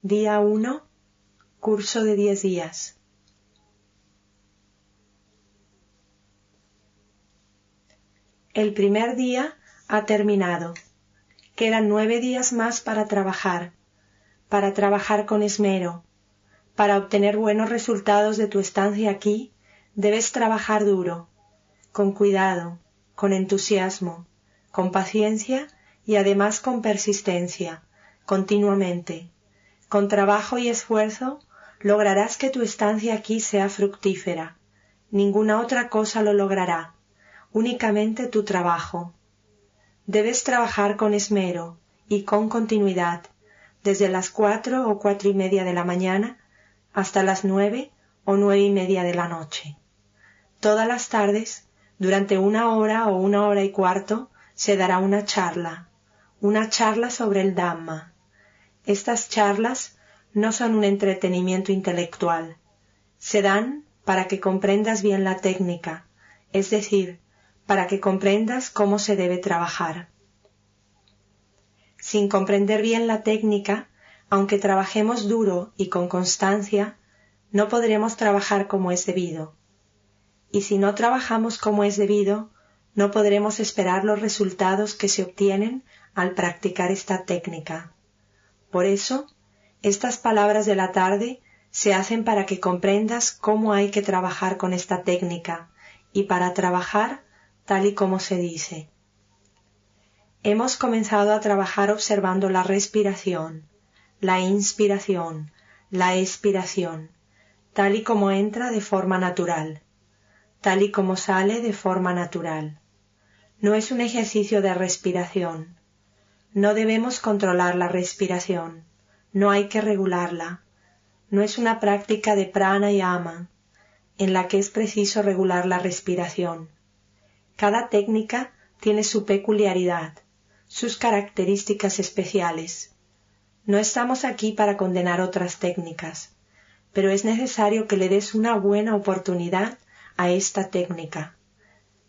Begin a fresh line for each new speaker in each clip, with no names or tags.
Día 1, curso de 10 días. El primer día ha terminado. Quedan 9 días más para trabajar con esmero. Para obtener buenos resultados de tu estancia aquí, debes trabajar duro, con cuidado, con entusiasmo, con paciencia y además con persistencia, continuamente. Con trabajo y esfuerzo lograrás que tu estancia aquí sea fructífera. Ninguna otra cosa lo logrará, únicamente tu trabajo. Debes trabajar con esmero y con continuidad, desde las 4 o 4:30 de la mañana hasta las 9 o 9:30 de la noche. Todas las tardes, durante 1 hora o 1 hora y cuarto, se dará una charla sobre el Dhamma. Estas charlas no son un entretenimiento intelectual. Se dan para que comprendas bien la técnica, es decir, para que comprendas cómo se debe trabajar. Sin comprender bien la técnica, aunque trabajemos duro y con constancia, no podremos trabajar como es debido. Y si no trabajamos como es debido, no podremos esperar los resultados que se obtienen al practicar esta técnica. Por eso, estas palabras de la tarde se hacen para que comprendas cómo hay que trabajar con esta técnica y para trabajar tal y como se dice. Hemos comenzado a trabajar observando la respiración, la inspiración, la expiración, tal y como entra de forma natural, tal y como sale de forma natural. No es un ejercicio de respiración. No debemos controlar la respiración, no hay que regularla. No es una práctica de pranayama, en la que es preciso regular la respiración. Cada técnica tiene su peculiaridad, sus características especiales. No estamos aquí para condenar otras técnicas, pero es necesario que le des una buena oportunidad a esta técnica.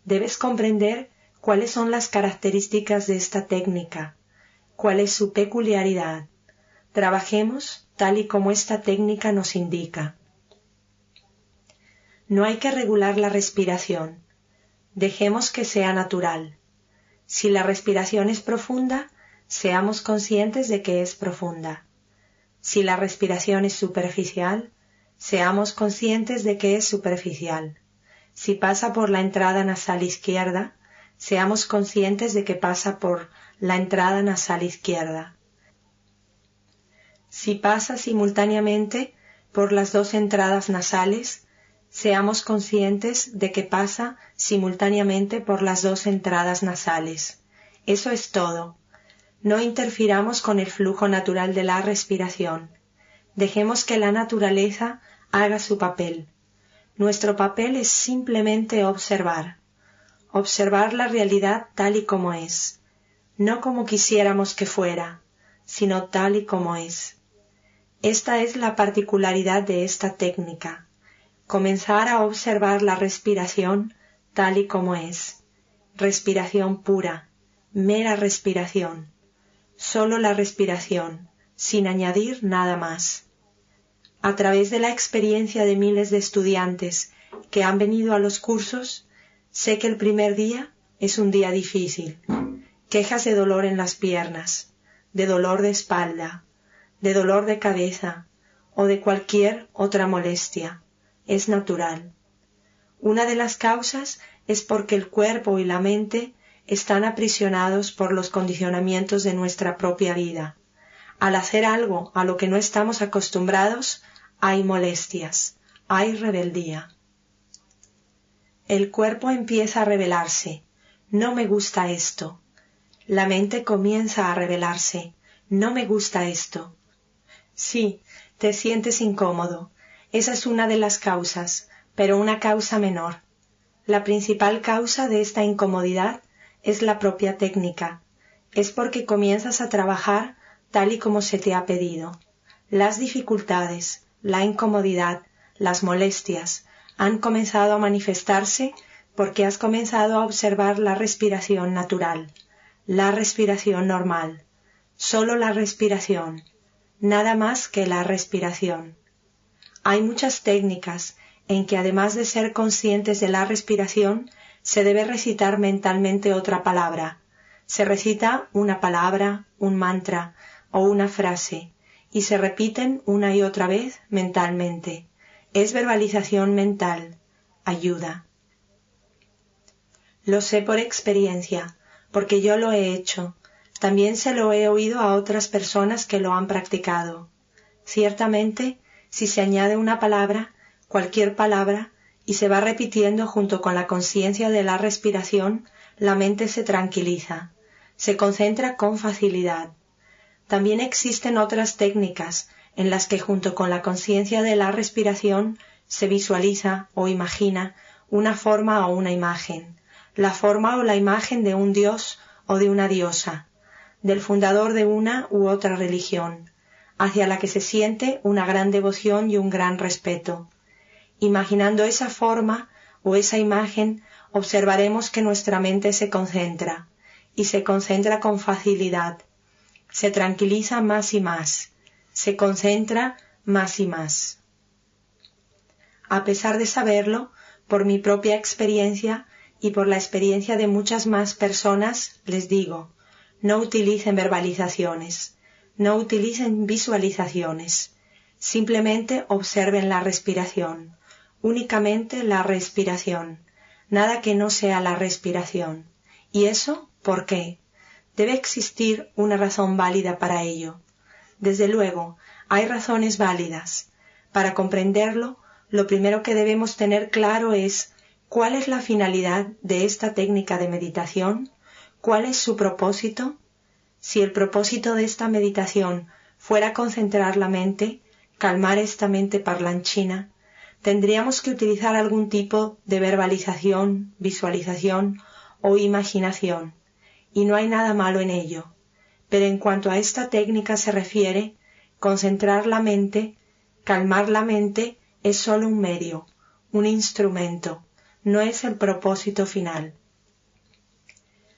Debes comprender cuáles son las características de esta técnica, cuál es su peculiaridad. Trabajemos tal y como esta técnica nos indica. No hay que regular la respiración. Dejemos que sea natural. Si la respiración es profunda, seamos conscientes de que es profunda. Si la respiración es superficial, seamos conscientes de que es superficial. Si pasa por la entrada nasal izquierda, seamos conscientes de que pasa por la entrada nasal izquierda. Si pasa simultáneamente por las dos entradas nasales, seamos conscientes de que pasa simultáneamente por las dos entradas nasales. Eso es todo. No interfiramos con el flujo natural de la respiración. Dejemos que la naturaleza haga su papel. Nuestro papel es simplemente observar la realidad tal y como es, no como quisiéramos que fuera, sino tal y como es. Esta es la particularidad de esta técnica, comenzar a observar la respiración tal y como es, respiración pura, mera respiración, solo la respiración, sin añadir nada más. A través de la experiencia de miles de estudiantes que han venido a los cursos, sé que el primer día es un día difícil. Quejas de dolor en las piernas, de dolor de espalda, de dolor de cabeza o de cualquier otra molestia. Es natural. Una de las causas es porque el cuerpo y la mente están aprisionados por los condicionamientos de nuestra propia vida. Al hacer algo a lo que no estamos acostumbrados, hay molestias, hay rebeldía. El cuerpo empieza a rebelarse. No me gusta esto. La mente comienza a rebelarse. No me gusta esto. Sí, te sientes incómodo. Esa es una de las causas, pero una causa menor. La principal causa de esta incomodidad es la propia técnica. Es porque comienzas a trabajar tal y como se te ha pedido. Las dificultades, la incomodidad, las molestias han comenzado a manifestarse porque has comenzado a observar la respiración natural, la respiración normal, solo la respiración, nada más que la respiración. Hay muchas técnicas en que además de ser conscientes de la respiración, se debe recitar mentalmente otra palabra. Se recita una palabra, un mantra o una frase, y se repiten una y otra vez mentalmente. Es verbalización mental. Ayuda. Lo sé por experiencia, porque yo lo he hecho. También se lo he oído a otras personas que lo han practicado. Ciertamente, si se añade una palabra, cualquier palabra, y se va repitiendo junto con la conciencia de la respiración, la mente se tranquiliza, se concentra con facilidad. También existen otras técnicas en las que junto con la conciencia de la respiración se visualiza o imagina una forma o una imagen, la forma o la imagen de un dios o de una diosa, del fundador de una u otra religión, hacia la que se siente una gran devoción y un gran respeto. Imaginando esa forma o esa imagen, observaremos que nuestra mente se concentra, y se concentra con facilidad, se tranquiliza más y más, se concentra más y más. A pesar de saberlo, por mi propia experiencia y por la experiencia de muchas más personas, les digo, no utilicen verbalizaciones, no utilicen visualizaciones, simplemente observen la respiración, únicamente la respiración, nada que no sea la respiración. ¿Y eso por qué? Debe existir una razón válida para ello. Desde luego, hay razones válidas. Para comprenderlo, lo primero que debemos tener claro es cuál es la finalidad de esta técnica de meditación, cuál es su propósito. Si el propósito de esta meditación fuera concentrar la mente, calmar esta mente parlanchina, tendríamos que utilizar algún tipo de verbalización, visualización o imaginación, y no hay nada malo en ello. Pero en cuanto a esta técnica se refiere, concentrar la mente, calmar la mente es sólo un medio, un instrumento, no es el propósito final.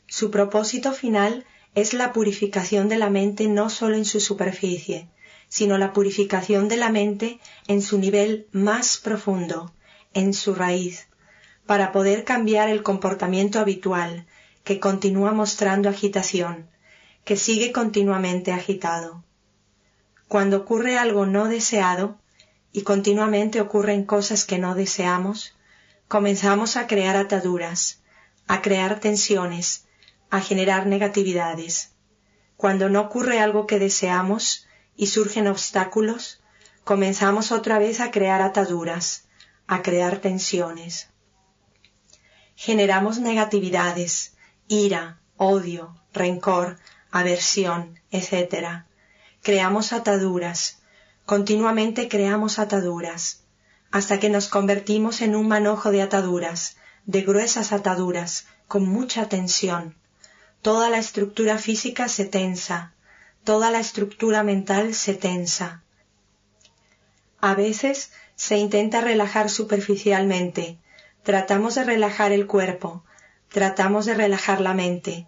Su propósito final es la purificación de la mente no sólo en su superficie, sino la purificación de la mente en su nivel más profundo, en su raíz, para poder cambiar el comportamiento habitual, que continúa mostrando agitación, que sigue continuamente agitado. Cuando ocurre algo no deseado, y continuamente ocurren cosas que no deseamos, comenzamos a crear ataduras, a crear tensiones, a generar negatividades. Cuando no ocurre algo que deseamos y surgen obstáculos, comenzamos otra vez a crear ataduras, a crear tensiones. Generamos negatividades, ira, odio, rencor, aversión, etc. Creamos ataduras, continuamente creamos ataduras, hasta que nos convertimos en un manojo de ataduras, de gruesas ataduras, con mucha tensión. Toda la estructura física se tensa, toda la estructura mental se tensa. A veces se intenta relajar superficialmente, tratamos de relajar el cuerpo, tratamos de relajar la mente.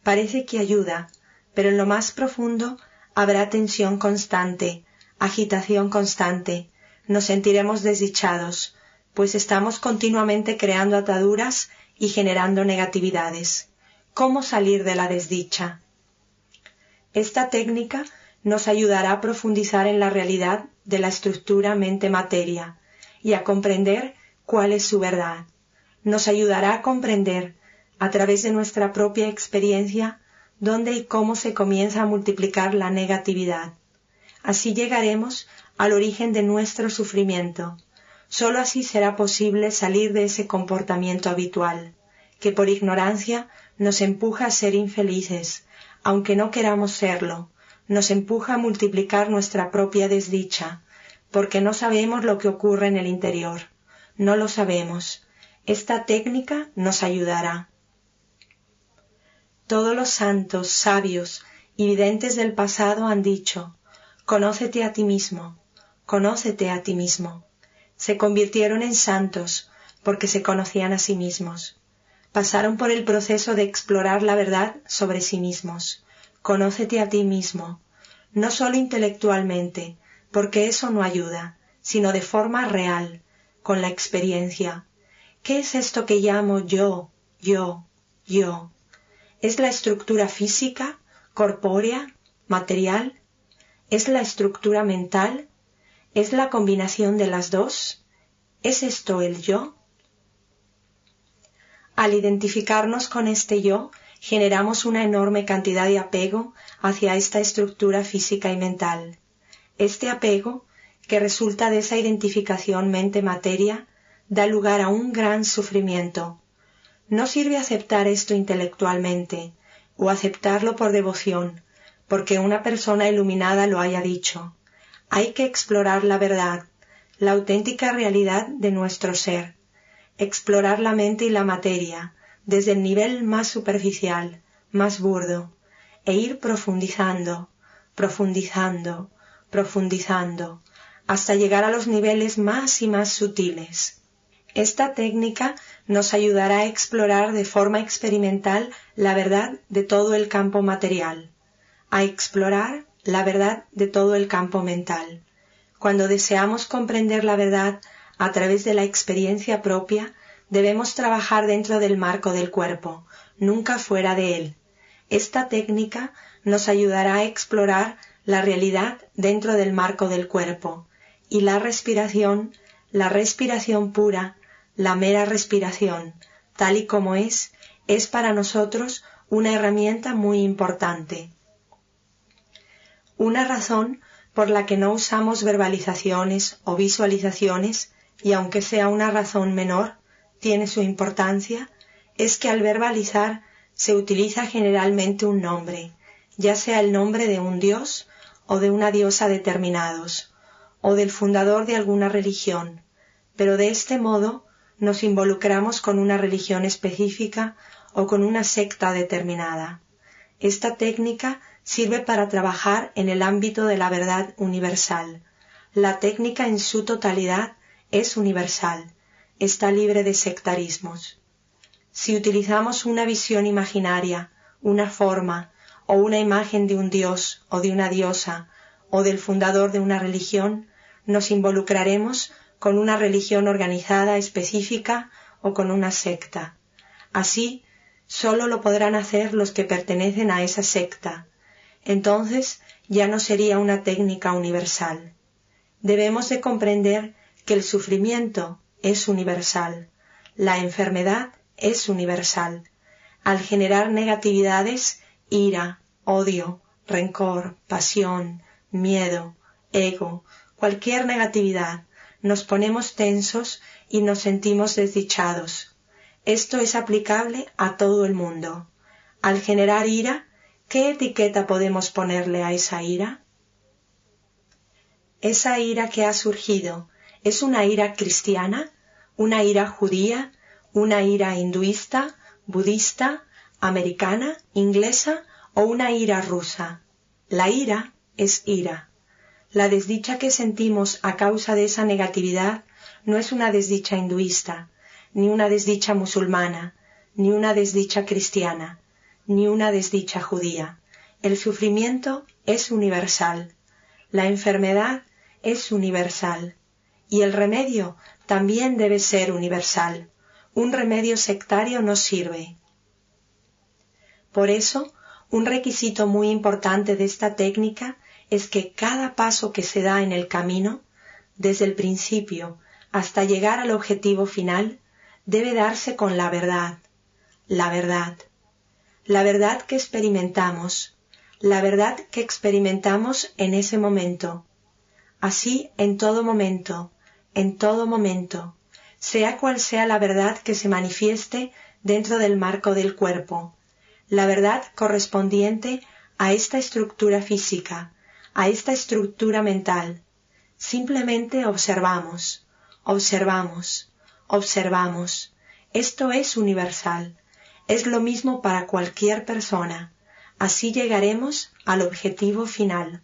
Parece que ayuda, pero en lo más profundo habrá tensión constante, agitación constante. Nos sentiremos desdichados, pues estamos continuamente creando ataduras y generando negatividades. ¿Cómo salir de la desdicha? Esta técnica nos ayudará a profundizar en la realidad de la estructura mente-materia y a comprender cuál es su verdad. Nos ayudará a comprender, a través de nuestra propia experiencia, dónde y cómo se comienza a multiplicar la negatividad. Así llegaremos al origen de nuestro sufrimiento. Sólo así será posible salir de ese comportamiento habitual, que por ignorancia nos empuja a ser infelices, aunque no queramos serlo, nos empuja a multiplicar nuestra propia desdicha, porque no sabemos lo que ocurre en el interior. No lo sabemos. Esta técnica nos ayudará. Todos los santos, sabios y videntes del pasado han dicho: conócete a ti mismo, conócete a ti mismo. Se convirtieron en santos porque se conocían a sí mismos. Pasaron por el proceso de explorar la verdad sobre sí mismos. Conócete a ti mismo. no sólo intelectualmente, porque eso no ayuda, sino de forma real, con la experiencia. ¿Qué es esto que llamo yo, yo, yo? ¿Es la estructura física, corpórea, material? ¿Es la estructura mental? ¿Es la combinación de las dos? ¿Es esto el yo? Al identificarnos con este yo, generamos una enorme cantidad de apego hacia esta estructura física y mental. Este apego, que resulta de esa identificación mente-materia, da lugar a un gran sufrimiento. No sirve aceptar esto intelectualmente, o aceptarlo por devoción, porque una persona iluminada lo haya dicho. Hay que explorar la verdad, la auténtica realidad de nuestro ser, explorar la mente y la materia, desde el nivel más superficial, más burdo, e ir profundizando, profundizando, profundizando, hasta llegar a los niveles más y más sutiles. Esta técnica nos ayudará a explorar de forma experimental la verdad de todo el campo material, a explorar la verdad de todo el campo mental. Cuando deseamos comprender la verdad a través de la experiencia propia, debemos trabajar dentro del marco del cuerpo, nunca fuera de él. Esta técnica nos ayudará a explorar la realidad dentro del marco del cuerpo, y la respiración pura, la mera respiración, tal y como es para nosotros una herramienta muy importante. Una razón por la que no usamos verbalizaciones o visualizaciones, y aunque sea una razón menor, tiene su importancia, es que al verbalizar se utiliza generalmente un nombre, ya sea el nombre de un dios o de una diosa determinados, o del fundador de alguna religión, pero de este modo nos involucramos con una religión específica o con una secta determinada. Esta técnica sirve para trabajar en el ámbito de la verdad universal. La técnica en su totalidad es universal, está libre de sectarismos. Si utilizamos una visión imaginaria, una forma o una imagen de un dios o de una diosa o del fundador de una religión, nos involucraremos con una religión organizada específica o con una secta. Así, sólo lo podrán hacer los que pertenecen a esa secta. Entonces ya no sería una técnica universal. Debemos de comprender que el sufrimiento es universal, la enfermedad es universal. Al generar negatividades, ira, odio, rencor, pasión, miedo, ego, cualquier negatividad, nos ponemos tensos y nos sentimos desdichados. Esto es aplicable a todo el mundo. Al generar ira, ¿qué etiqueta podemos ponerle a esa ira? Esa ira que ha surgido, ¿es una ira cristiana, una ira judía, una ira hinduista, budista, americana, inglesa o una ira rusa? La ira es ira. La desdicha que sentimos a causa de esa negatividad no es una desdicha hinduista, ni una desdicha musulmana, ni una desdicha cristiana, ni una desdicha judía. El sufrimiento es universal, la enfermedad es universal, y el remedio también debe ser universal. Un remedio sectario no sirve. Por eso, un requisito muy importante de esta técnica es que cada paso que se da en el camino, desde el principio hasta llegar al objetivo final, debe darse con la verdad, la verdad. La verdad que experimentamos, la verdad que experimentamos en ese momento. Así en todo momento, sea cual sea la verdad que se manifieste dentro del marco del cuerpo, la verdad correspondiente a esta estructura física, a esta estructura mental. Simplemente observamos, observamos, observamos. Esto es universal. Es lo mismo para cualquier persona. Así llegaremos al objetivo final.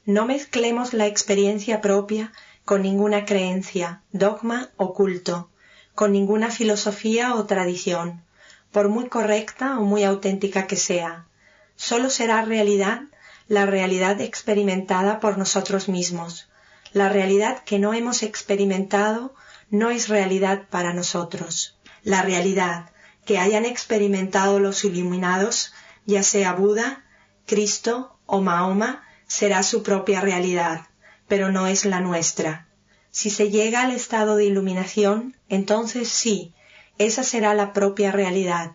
No mezclemos la experiencia propia con ninguna creencia, dogma o culto, con ninguna filosofía o tradición, por muy correcta o muy auténtica que sea. Solo será realidad la realidad experimentada por nosotros mismos. La realidad que no hemos experimentado no es realidad para nosotros. La realidad que hayan experimentado los iluminados, ya sea Buda, Cristo o Mahoma, será su propia realidad, pero no es la nuestra. Si se llega al estado de iluminación, entonces sí, esa será la propia realidad,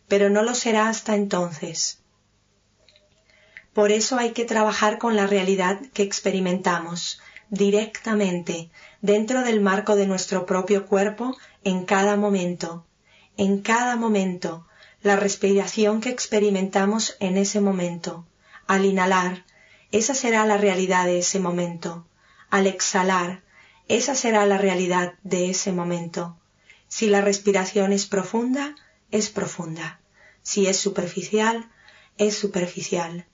pero no lo será hasta entonces. Por eso hay que trabajar con la realidad que experimentamos, directamente, dentro del marco de nuestro propio cuerpo, en cada momento. En cada momento, la respiración que experimentamos en ese momento. Al inhalar, esa será la realidad de ese momento. Al exhalar, esa será la realidad de ese momento. Si la respiración es profunda, es profunda. Si es superficial, es superficial.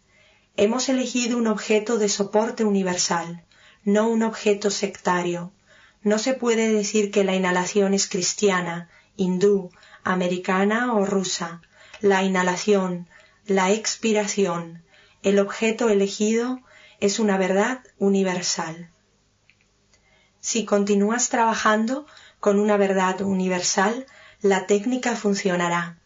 Hemos elegido un objeto de soporte universal, no un objeto sectario. No se puede decir que la inhalación es cristiana, hindú, americana o rusa. La inhalación, la expiración, el objeto elegido es una verdad universal. Si continúas trabajando con una verdad universal, la técnica funcionará,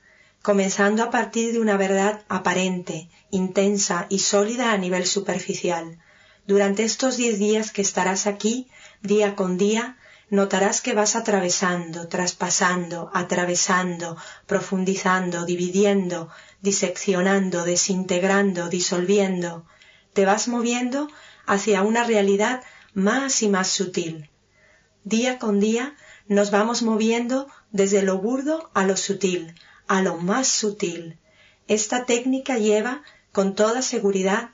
comenzando a partir de una verdad aparente, intensa y sólida a nivel superficial. Durante estos 10 días que estarás aquí, día con día, notarás que vas atravesando, traspasando, atravesando, profundizando, dividiendo, diseccionando, desintegrando, disolviendo. Te vas moviendo hacia una realidad más y más sutil. Día con día nos vamos moviendo desde lo burdo a lo sutil, a lo más sutil. Esta técnica lleva, con toda seguridad,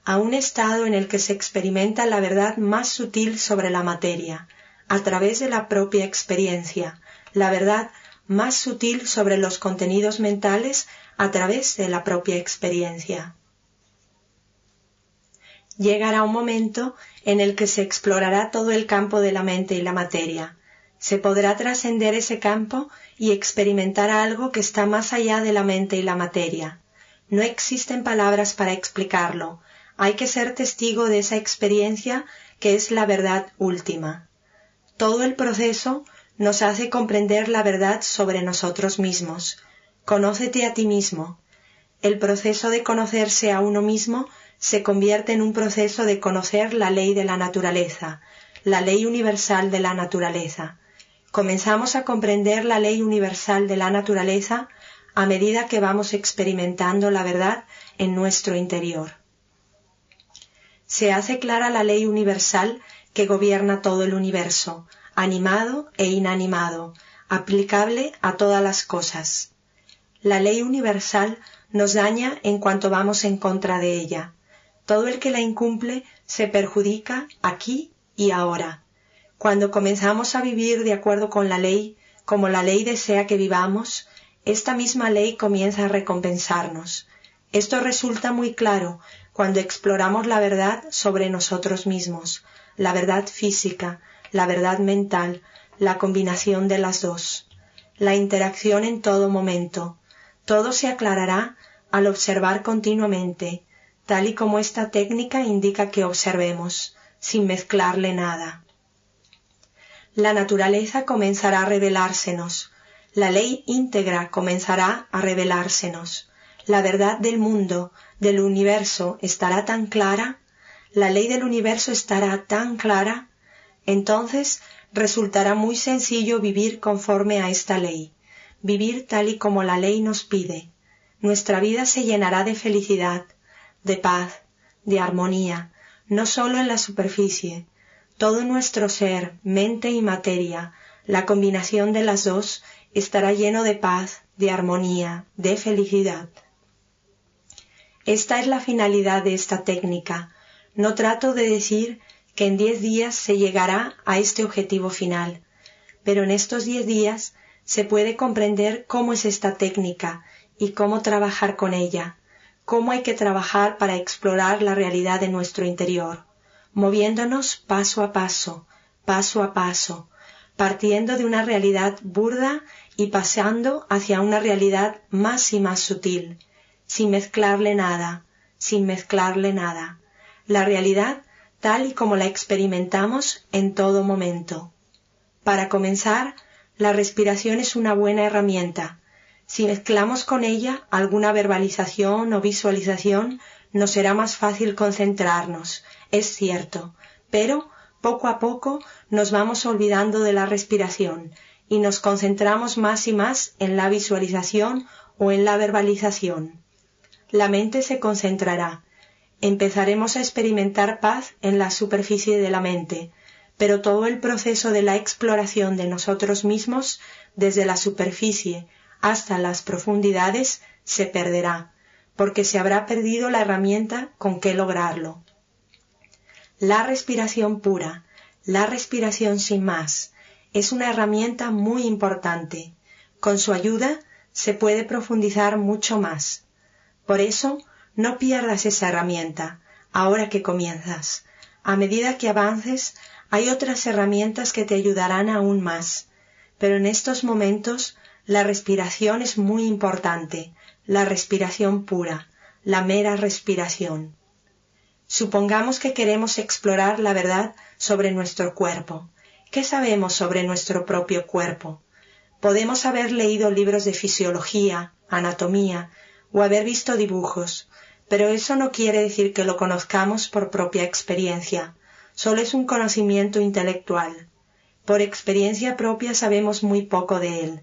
a un estado en el que se experimenta la verdad más sutil sobre la materia, a través de la propia experiencia, la verdad más sutil sobre los contenidos mentales a través de la propia experiencia. Llegará un momento en el que se explorará todo el campo de la mente y la materia. Se podrá trascender ese campo y experimentar algo que está más allá de la mente y la materia. No existen palabras para explicarlo. Hay que ser testigo de esa experiencia que es la verdad última. Todo el proceso nos hace comprender la verdad sobre nosotros mismos. Conócete a ti mismo. El proceso de conocerse a uno mismo se convierte en un proceso de conocer la ley de la naturaleza, la ley universal de la naturaleza. Comenzamos a comprender la ley universal de la naturaleza a medida que vamos experimentando la verdad en nuestro interior. Se hace clara la ley universal que gobierna todo el universo, animado e inanimado, aplicable a todas las cosas. La ley universal nos daña en cuanto vamos en contra de ella. Todo el que la incumple se perjudica aquí y ahora. Cuando comenzamos a vivir de acuerdo con la ley, como la ley desea que vivamos, esta misma ley comienza a recompensarnos. Esto resulta muy claro cuando exploramos la verdad sobre nosotros mismos, la verdad física, la verdad mental, la combinación de las dos, la interacción en todo momento. Todo se aclarará al observar continuamente, tal y como esta técnica indica que observemos, sin mezclarle nada. La naturaleza comenzará a revelársenos, la ley íntegra comenzará a revelársenos, la verdad del mundo, del universo estará tan clara, la ley del universo estará tan clara, entonces resultará muy sencillo vivir conforme a esta ley, vivir tal y como la ley nos pide. Nuestra vida se llenará de felicidad, de paz, de armonía, no solo en la superficie. Todo nuestro ser, mente y materia, la combinación de las dos, estará lleno de paz, de armonía, de felicidad. Esta es la finalidad de esta técnica. No trato de decir que en 10 días se llegará a este objetivo final, pero en estos 10 días se puede comprender cómo es esta técnica y cómo trabajar con ella, cómo hay que trabajar para explorar la realidad de nuestro interior, moviéndonos paso a paso, partiendo de una realidad burda y pasando hacia una realidad más y más sutil, sin mezclarle nada, sin mezclarle nada. La realidad tal y como la experimentamos en todo momento. Para comenzar, la respiración es una buena herramienta. Si mezclamos con ella alguna verbalización o visualización, nos será más fácil concentrarnos, es cierto, pero poco a poco nos vamos olvidando de la respiración y nos concentramos más y más en la visualización o en la verbalización. La mente se concentrará. Empezaremos a experimentar paz en la superficie de la mente, pero todo el proceso de la exploración de nosotros mismos, desde la superficie hasta las profundidades, se perderá, porque se habrá perdido la herramienta con que lograrlo. La respiración pura, la respiración sin más, es una herramienta muy importante. Con su ayuda se puede profundizar mucho más. Por eso, no pierdas esa herramienta, ahora que comienzas. A medida que avances, hay otras herramientas que te ayudarán aún más. Pero en estos momentos, la respiración es muy importante, la respiración pura, la mera respiración. Supongamos que queremos explorar la verdad sobre nuestro cuerpo. ¿Qué sabemos sobre nuestro propio cuerpo? Podemos haber leído libros de fisiología, anatomía, o haber visto dibujos, pero eso no quiere decir que lo conozcamos por propia experiencia, solo es un conocimiento intelectual. Por experiencia propia sabemos muy poco de él.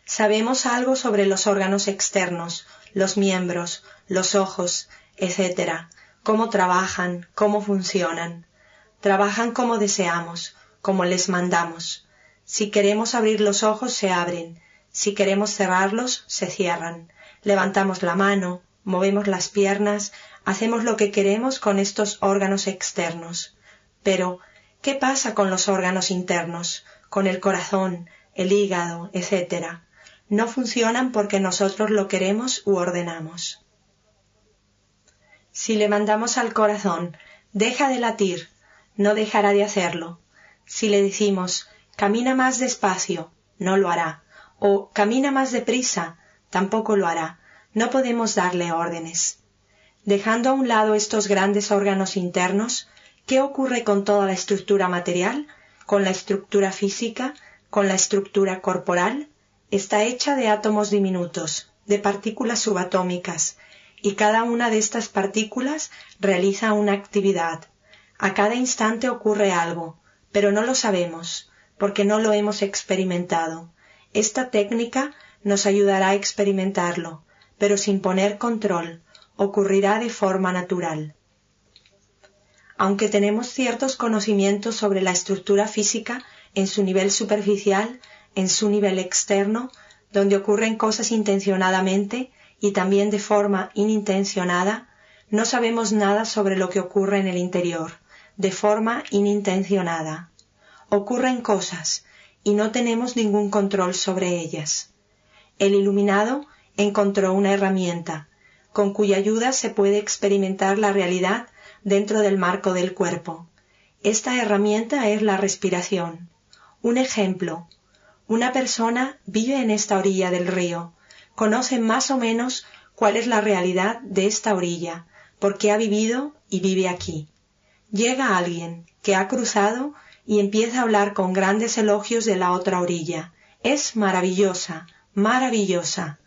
Sabemos algo sobre los órganos externos, los miembros, los ojos, etc., cómo trabajan, cómo funcionan. Trabajan como deseamos, como les mandamos. Si queremos abrir los ojos, se abren. Si queremos cerrarlos, se cierran. Levantamos la mano, movemos las piernas, hacemos lo que queremos con estos órganos externos. Pero, ¿qué pasa con los órganos internos, con el corazón, el hígado, etc.? No funcionan porque nosotros lo queremos u ordenamos. Si le mandamos al corazón, deja de latir, no dejará de hacerlo. Si le decimos, camina más despacio, no lo hará, o camina más deprisa, tampoco lo hará. No podemos darle órdenes. Dejando a un lado estos grandes órganos internos, ¿qué ocurre con toda la estructura material, con la estructura física, con la estructura corporal? Está hecha de átomos diminutos, de partículas subatómicas, y cada una de estas partículas realiza una actividad. A cada instante ocurre algo, pero no lo sabemos, porque no lo hemos experimentado. Esta técnica nos ayudará a experimentarlo, pero sin poner control, ocurrirá de forma natural. Aunque tenemos ciertos conocimientos sobre la estructura física en su nivel superficial, en su nivel externo, donde ocurren cosas intencionadamente y también de forma inintencionada, no sabemos nada sobre lo que ocurre en el interior, de forma inintencionada. Ocurren cosas y no tenemos ningún control sobre ellas. El iluminado encontró una herramienta, con cuya ayuda se puede experimentar la realidad dentro del marco del cuerpo. Esta herramienta es la respiración. Un ejemplo. Una persona vive en esta orilla del río, conoce más o menos cuál es la realidad de esta orilla, porque ha vivido y vive aquí. Llega alguien que ha cruzado y empieza a hablar con grandes elogios de la otra orilla. Es maravillosa, maravillosa.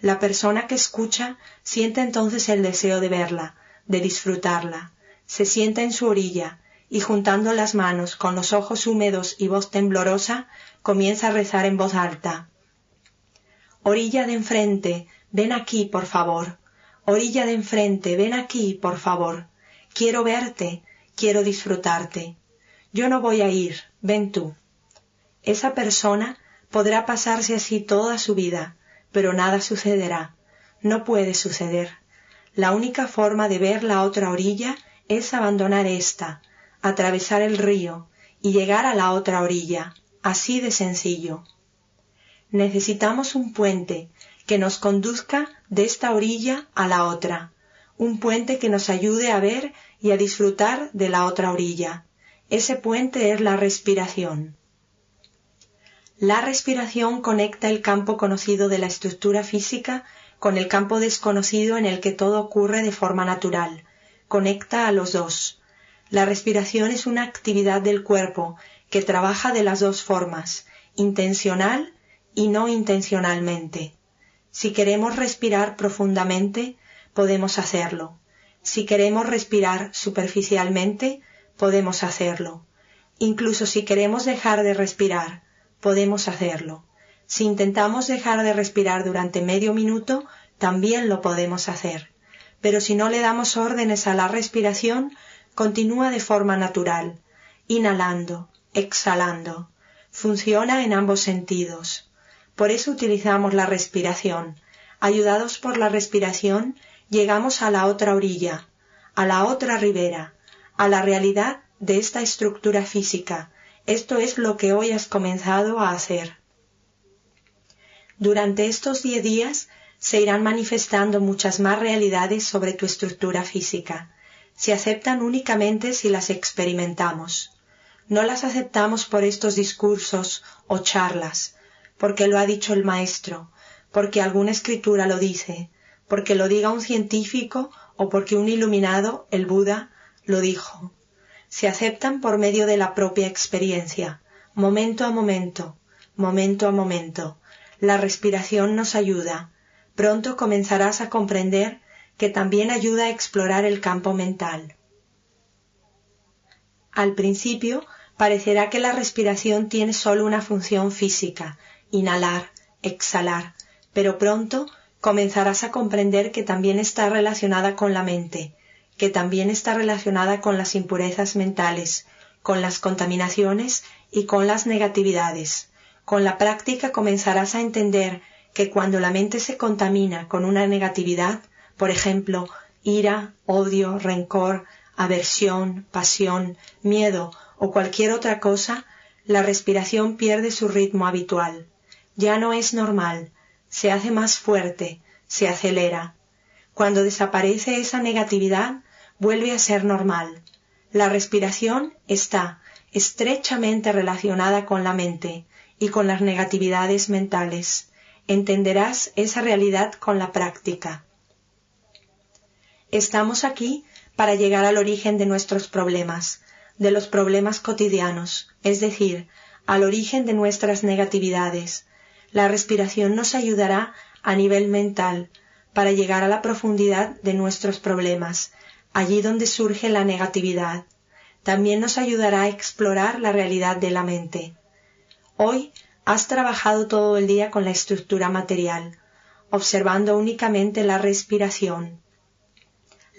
La persona que escucha siente entonces el deseo de verla, de disfrutarla. Se sienta en su orilla y juntando las manos con los ojos húmedos y voz temblorosa, comienza a rezar en voz alta. Orilla de enfrente, ven aquí, por favor. Orilla de enfrente, ven aquí, por favor. Quiero verte, quiero disfrutarte. Yo no voy a ir, ven tú. Esa persona podrá pasarse así toda su vida, pero nada sucederá. No puede suceder. La única forma de ver la otra orilla es abandonar esta, atravesar el río y llegar a la otra orilla, así de sencillo. Necesitamos un puente que nos conduzca de esta orilla a la otra, un puente que nos ayude a ver y a disfrutar de la otra orilla. Ese puente es la respiración. La respiración conecta el campo conocido de la estructura física con el campo desconocido en el que todo ocurre de forma natural. Conecta a los dos. La respiración es una actividad del cuerpo que trabaja de las dos formas, intencional y no intencionalmente. Si queremos respirar profundamente, podemos hacerlo. Si queremos respirar superficialmente, podemos hacerlo. Incluso si queremos dejar de respirar, podemos hacerlo. Si intentamos dejar de respirar durante medio minuto, también lo podemos hacer. Pero si no le damos órdenes a la respiración, continúa de forma natural, inhalando, exhalando. Funciona en ambos sentidos. Por eso utilizamos la respiración. Ayudados por la respiración, llegamos a la otra orilla, a la otra ribera, a la realidad de esta estructura física. Esto es lo que hoy has comenzado a hacer. Durante estos 10 días se irán manifestando muchas más realidades sobre tu estructura física. Se aceptan únicamente si las experimentamos. No las aceptamos por estos discursos o charlas, porque lo ha dicho el maestro, porque alguna escritura lo dice, porque lo diga un científico o porque un iluminado, el Buda, lo dijo. Se aceptan por medio de la propia experiencia, momento a momento, momento a momento. La respiración nos ayuda. Pronto comenzarás a comprender que también ayuda a explorar el campo mental. Al principio, parecerá que la respiración tiene solo una función física, inhalar, exhalar, pero pronto comenzarás a comprender que también está relacionada con la mente, que también está relacionada con las impurezas mentales, con las contaminaciones y con las negatividades. Con la práctica comenzarás a entender que cuando la mente se contamina con una negatividad, por ejemplo, ira, odio, rencor, aversión, pasión, miedo o cualquier otra cosa, la respiración pierde su ritmo habitual. Ya no es normal, se hace más fuerte, se acelera. Cuando desaparece esa negatividad, vuelve a ser normal. La respiración está estrechamente relacionada con la mente y con las negatividades mentales. Entenderás esa realidad con la práctica. Estamos aquí para llegar al origen de nuestros problemas, de los problemas cotidianos, es decir, al origen de nuestras negatividades. La respiración nos ayudará a nivel mental para llegar a la profundidad de nuestros problemas, allí donde surge la negatividad. También nos ayudará a explorar la realidad de la mente. Hoy has trabajado todo el día con la estructura material, observando únicamente la respiración,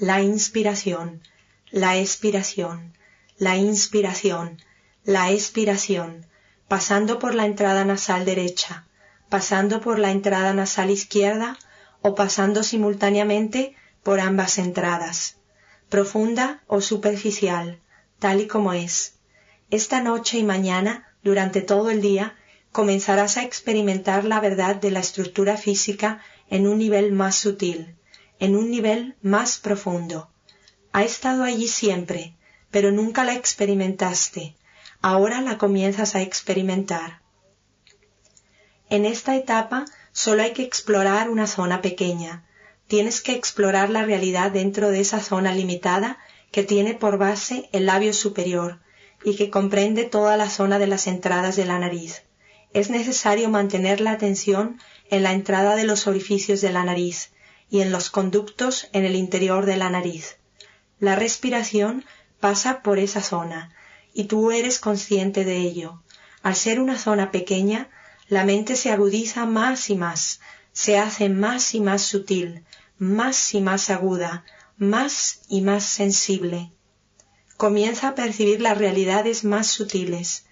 la inspiración, la expiración, la inspiración, la expiración, pasando por la entrada nasal derecha, pasando por la entrada nasal izquierda o pasando simultáneamente por ambas entradas, profunda o superficial, tal y como es. Esta noche y mañana, durante todo el día, comenzarás a experimentar la verdad de la estructura física en un nivel más sutil, en un nivel más profundo. Ha estado allí siempre, pero nunca la experimentaste. Ahora la comienzas a experimentar. En esta etapa solo hay que explorar una zona pequeña. Tienes que explorar la realidad dentro de esa zona limitada que tiene por base el labio superior y que comprende toda la zona de las entradas de la nariz. Es necesario mantener la atención en la entrada de los orificios de la nariz y en los conductos en el interior de la nariz. La respiración pasa por esa zona y tú eres consciente de ello. Al ser una zona pequeña, la mente se agudiza más y más, se hace más y más sutil, más y más aguda, más y más sensible. Comienza a percibir las realidades más sutiles.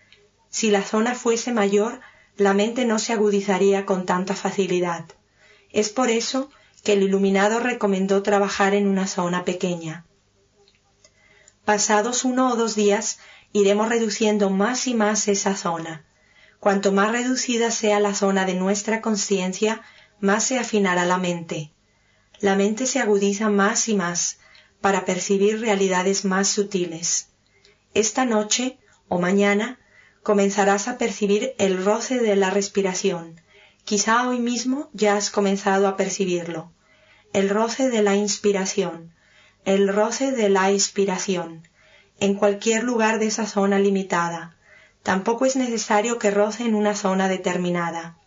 Si la zona fuese mayor, la mente no se agudizaría con tanta facilidad. Es por eso que el iluminado recomendó trabajar en una zona pequeña. Pasados 1 o 2 días, iremos reduciendo más y más esa zona. Cuanto más reducida sea la zona de nuestra consciencia, más se afinará la mente. La mente se agudiza más y más para percibir realidades más sutiles. Esta noche o mañana comenzarás a percibir el roce de la respiración, Quizá hoy mismo ya has comenzado a percibirlo. El roce de la inspiración, el roce de la expiración, en cualquier lugar de esa zona limitada. Tampoco es necesario que roce en una zona determinada.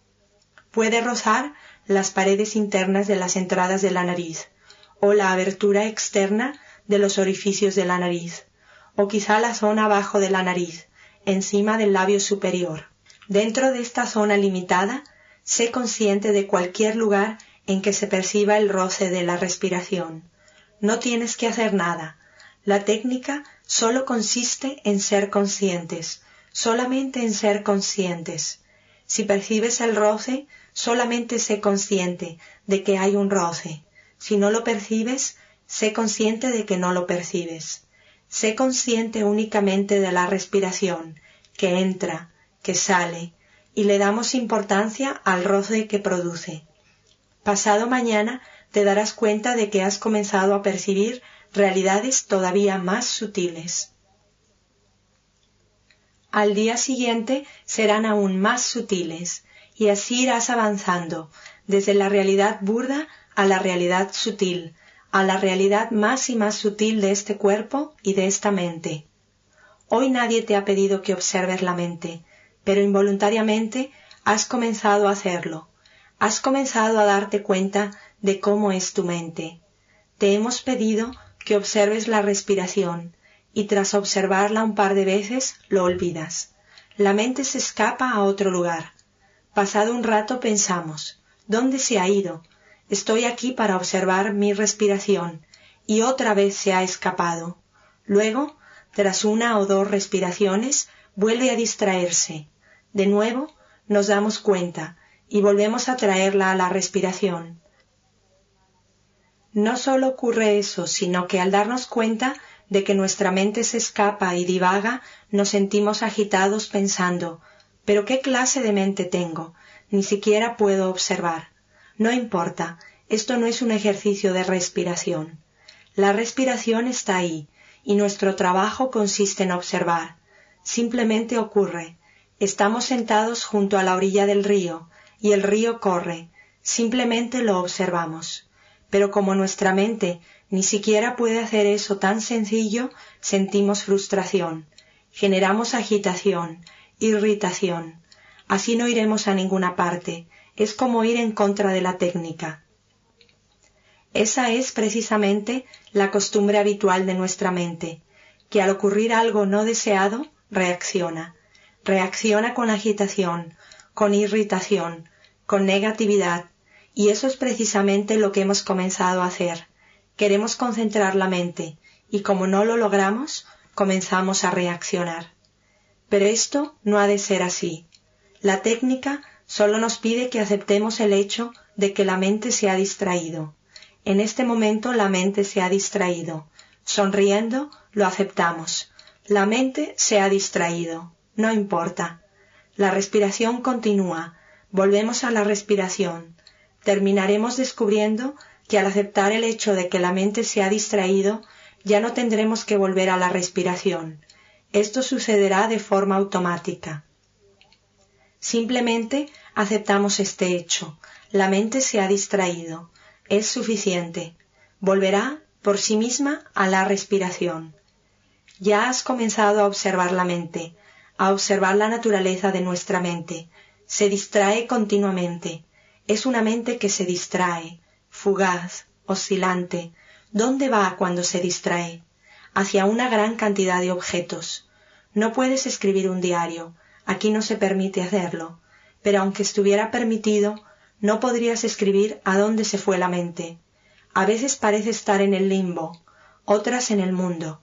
Puede rozar las paredes internas de las entradas de la nariz, o la abertura externa de los orificios de la nariz, o quizá la zona abajo de la nariz, encima del labio superior. Dentro de esta zona limitada, sé consciente de cualquier lugar en que se perciba el roce de la respiración. No tienes que hacer nada. La técnica solo consiste en ser conscientes, solamente en ser conscientes. Si percibes el roce, solamente sé consciente de que hay un roce. Si no lo percibes, sé consciente de que no lo percibes. Sé consciente únicamente de la respiración, que entra, que sale, y le damos importancia al roce que produce. Pasado mañana te darás cuenta de que has comenzado a percibir realidades todavía más sutiles. Al día siguiente serán aún más sutiles, y así irás avanzando, desde la realidad burda a la realidad sutil, a la realidad más y más sutil de este cuerpo y de esta mente. Hoy nadie te ha pedido que observes la mente, pero involuntariamente has comenzado a hacerlo. Has comenzado a darte cuenta de cómo es tu mente. Te hemos pedido que observes la respiración, y tras observarla un par de veces lo olvidas. La mente se escapa a otro lugar. Pasado un rato pensamos, ¿dónde se ha ido? Estoy aquí para observar mi respiración, y otra vez se ha escapado. Luego, tras una o dos respiraciones, vuelve a distraerse. De nuevo, nos damos cuenta, y volvemos a traerla a la respiración. No solo ocurre eso, sino que al darnos cuenta de que nuestra mente se escapa y divaga, nos sentimos agitados pensando, ¿pero qué clase de mente tengo? Ni siquiera puedo observar. No importa, esto no es un ejercicio de respiración. La respiración está ahí, y nuestro trabajo consiste en observar. Simplemente ocurre. Estamos sentados junto a la orilla del río, y el río corre. Simplemente lo observamos. Pero como nuestra mente ni siquiera puede hacer eso tan sencillo, sentimos frustración, generamos agitación, irritación. Así no iremos a ninguna parte, es como ir en contra de la técnica. Esa es precisamente la costumbre habitual de nuestra mente, que al ocurrir algo no deseado, reacciona. Reacciona con agitación, con irritación, con negatividad, y eso es precisamente lo que hemos comenzado a hacer. Queremos concentrar la mente, y como no lo logramos, comenzamos a reaccionar. Pero esto no ha de ser así. La técnica solo nos pide que aceptemos el hecho de que la mente se ha distraído. En este momento la mente se ha distraído. Sonriendo, lo aceptamos. La mente se ha distraído. No importa. La respiración continúa. Volvemos a la respiración. Terminaremos descubriendo que al aceptar el hecho de que la mente se ha distraído, ya no tendremos que volver a la respiración. Esto sucederá de forma automática. Simplemente aceptamos este hecho. La mente se ha distraído. Es suficiente. Volverá por sí misma a la respiración. Ya has comenzado a observar la mente, a observar la naturaleza de nuestra mente. Se distrae continuamente. Es una mente que se distrae, fugaz, oscilante. ¿Dónde va cuando se distrae? Hacia una gran cantidad de objetos. No puedes escribir un diario, aquí no se permite hacerlo, pero aunque estuviera permitido, no podrías escribir a dónde se fue la mente. A veces parece estar en el limbo, otras en el mundo,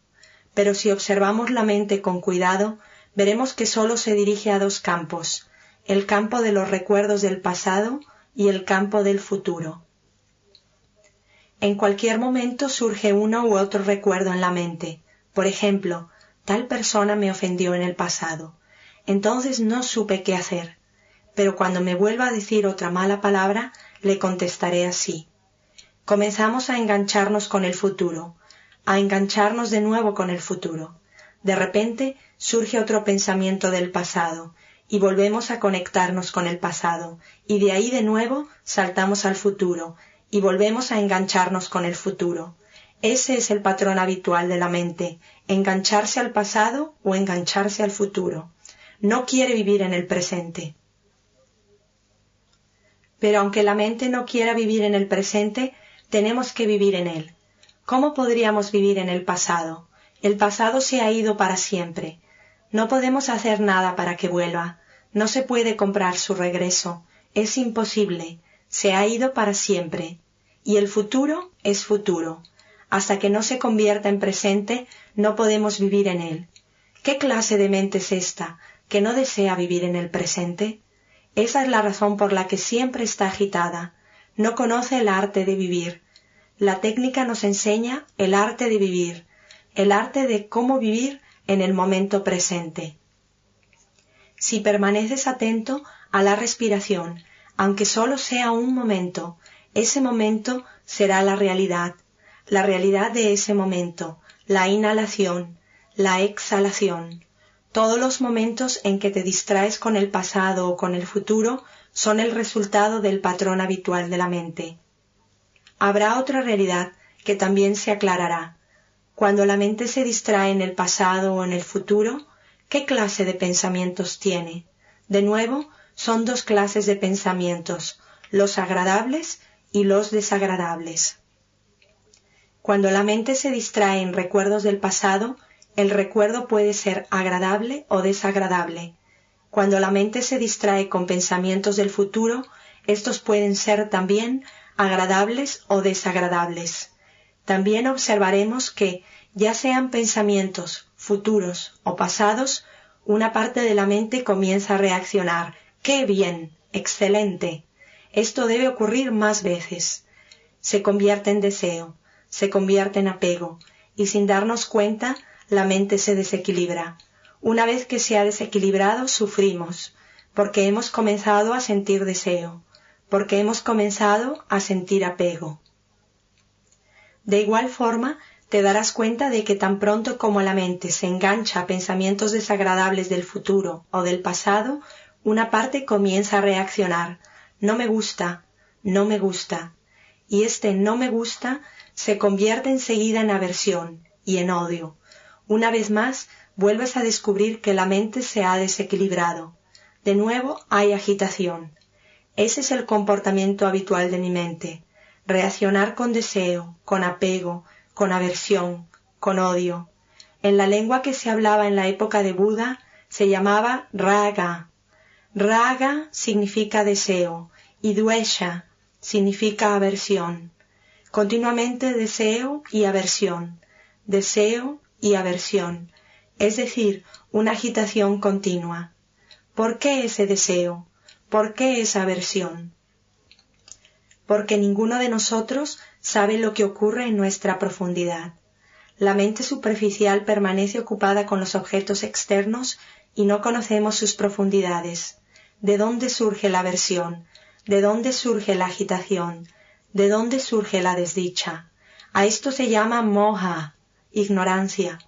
pero si observamos la mente con cuidado, veremos que sólo se dirige a dos campos, el campo de los recuerdos del pasado y el campo del futuro. En cualquier momento surge uno u otro recuerdo en la mente. Por ejemplo, tal persona me ofendió en el pasado. Entonces no supe qué hacer. Pero cuando me vuelva a decir otra mala palabra, le contestaré así. Comenzamos a engancharnos con el futuro, a engancharnos de nuevo con el futuro. De repente surge otro pensamiento del pasado, y volvemos a conectarnos con el pasado, y de ahí de nuevo saltamos al futuro, y volvemos a engancharnos con el futuro. Ese es el patrón habitual de la mente, engancharse al pasado o engancharse al futuro. No quiere vivir en el presente. Pero aunque la mente no quiera vivir en el presente, tenemos que vivir en él. ¿Cómo podríamos vivir en el pasado? El pasado se ha ido para siempre. No podemos hacer nada para que vuelva. No se puede comprar su regreso. Es imposible. Se ha ido para siempre. Y el futuro es futuro. Hasta que no se convierta en presente, no podemos vivir en él. ¿Qué clase de mente es esta, que no desea vivir en el presente? Esa es la razón por la que siempre está agitada. No conoce el arte de vivir. La técnica nos enseña el arte de vivir, el arte de cómo vivir en el momento presente. Si permaneces atento a la respiración, aunque solo sea un momento, ese momento será la realidad de ese momento, la inhalación, la exhalación. Todos los momentos en que te distraes con el pasado o con el futuro son el resultado del patrón habitual de la mente. Habrá otra realidad que también se aclarará. Cuando la mente se distrae en el pasado o en el futuro, ¿qué clase de pensamientos tiene? De nuevo, son dos clases de pensamientos, los agradables y los desagradables. Cuando la mente se distrae en recuerdos del pasado, el recuerdo puede ser agradable o desagradable. Cuando la mente se distrae con pensamientos del futuro, estos pueden ser también agradables o desagradables. También observaremos que, ya sean pensamientos futuros o pasados, una parte de la mente comienza a reaccionar. ¡Qué bien! ¡Excelente! Esto debe ocurrir más veces. Se convierte en deseo, se convierte en apego, y sin darnos cuenta, la mente se desequilibra. Una vez que se ha desequilibrado, sufrimos, porque hemos comenzado a sentir deseo, porque hemos comenzado a sentir apego. De igual forma, te darás cuenta de que tan pronto como la mente se engancha a pensamientos desagradables del futuro o del pasado, una parte comienza a reaccionar. No me gusta, no me gusta. Y este no me gusta se convierte enseguida en aversión y en odio. Una vez más, vuelves a descubrir que la mente se ha desequilibrado. De nuevo hay agitación. Ese es el comportamiento habitual de mi mente. Reaccionar con deseo, con apego, con aversión, con odio. En la lengua que se hablaba en la época de Buda, se llamaba raga. Raga significa deseo y dvesha significa aversión. Continuamente deseo y aversión, deseo y aversión, es decir, una agitación continua. ¿Por qué ese deseo? ¿Por qué esa aversión? Porque ninguno de nosotros sabe lo que ocurre en nuestra profundidad. La mente superficial permanece ocupada con los objetos externos y no conocemos sus profundidades. ¿De dónde surge la aversión? ¿De dónde surge la agitación? ¿De dónde surge la desdicha? A esto se llama moha, ignorancia.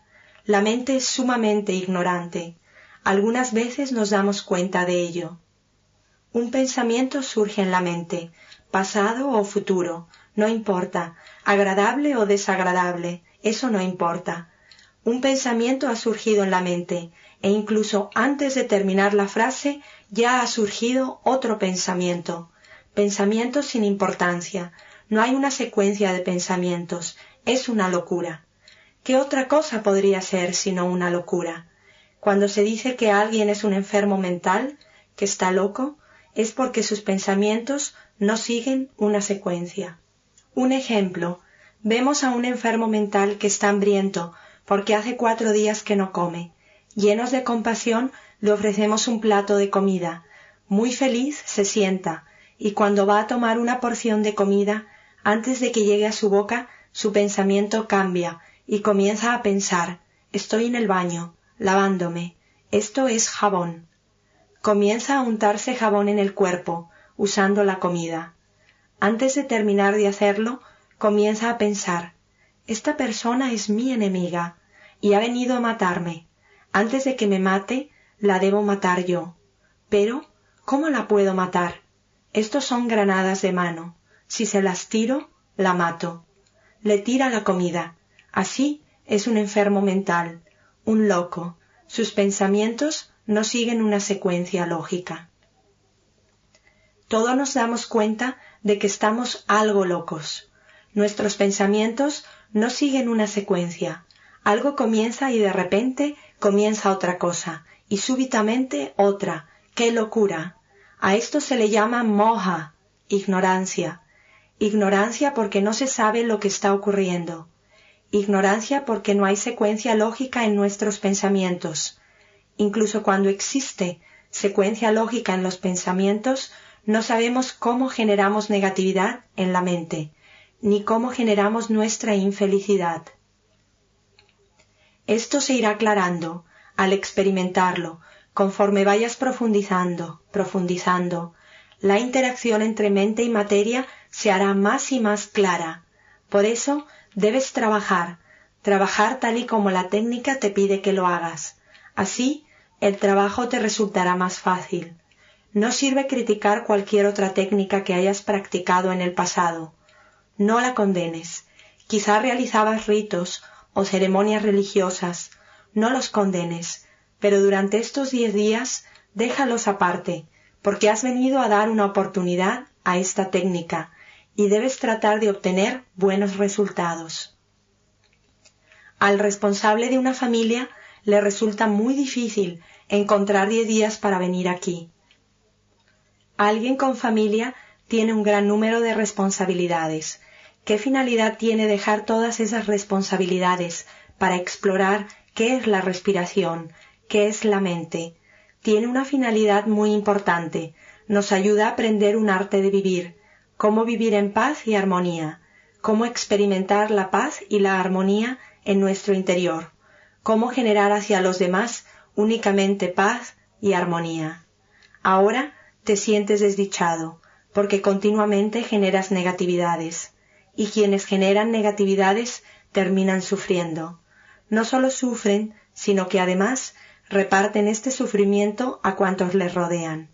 La mente es sumamente ignorante. Algunas veces nos damos cuenta de ello. Un pensamiento surge en la mente, pasado o futuro, no importa, agradable o desagradable, eso no importa. Un pensamiento ha surgido en la mente, e incluso antes de terminar la frase ya ha surgido otro pensamiento. Pensamientos sin importancia. No hay una secuencia de pensamientos, es una locura. ¿Qué otra cosa podría ser sino una locura? Cuando se dice que alguien es un enfermo mental, que está loco, es porque sus pensamientos no siguen una secuencia. Un ejemplo, vemos a un enfermo mental que está hambriento porque hace 4 días que no come. Llenos de compasión le ofrecemos un plato de comida. Muy feliz se sienta y cuando va a tomar una porción de comida, antes de que llegue a su boca, su pensamiento cambia y comienza a pensar: estoy en el baño, lavándome, esto es jabón. Comienza a untarse jabón en el cuerpo, usando la comida. Antes de terminar de hacerlo, comienza a pensar: esta persona es mi enemiga y ha venido a matarme. Antes de que me mate, la debo matar yo. Pero, ¿cómo la puedo matar? Estos son granadas de mano. Si se las tiro, la mato. Le tira la comida. Así es un enfermo mental, un loco. Sus pensamientos no siguen una secuencia lógica. Todos nos damos cuenta de que estamos algo locos. Nuestros pensamientos no siguen una secuencia. Algo comienza y de repente comienza otra cosa, y súbitamente otra. ¡Qué locura! A esto se le llama moha, ignorancia. Ignorancia porque no se sabe lo que está ocurriendo. Ignorancia porque no hay secuencia lógica en nuestros pensamientos. Incluso cuando existe secuencia lógica en los pensamientos, no sabemos cómo generamos negatividad en la mente, ni cómo generamos nuestra infelicidad. Esto se irá aclarando al experimentarlo, conforme vayas profundizando. La interacción entre mente y materia se hará más y más clara. Por eso debes trabajar tal y como la técnica te pide que lo hagas. Así, el trabajo te resultará más fácil. No sirve criticar cualquier otra técnica que hayas practicado en el pasado. No la condenes. Quizá realizabas ritos o ceremonias religiosas. No los condenes, pero durante estos 10 días déjalos aparte, porque has venido a dar una oportunidad a esta técnica y debes tratar de obtener buenos resultados. Al responsable de una familia le resulta muy difícil encontrar 10 días para venir aquí. Alguien con familia tiene un gran número de responsabilidades. ¿Qué finalidad tiene dejar todas esas responsabilidades para explorar qué es la respiración, qué es la mente? Tiene una finalidad muy importante. Nos ayuda a aprender un arte de vivir, cómo vivir en paz y armonía, cómo experimentar la paz y la armonía en nuestro interior, cómo generar hacia los demás únicamente paz y armonía. Ahora te sientes desdichado, porque continuamente generas negatividades, y quienes generan negatividades terminan sufriendo. No solo sufren, sino que además reparten este sufrimiento a cuantos les rodean.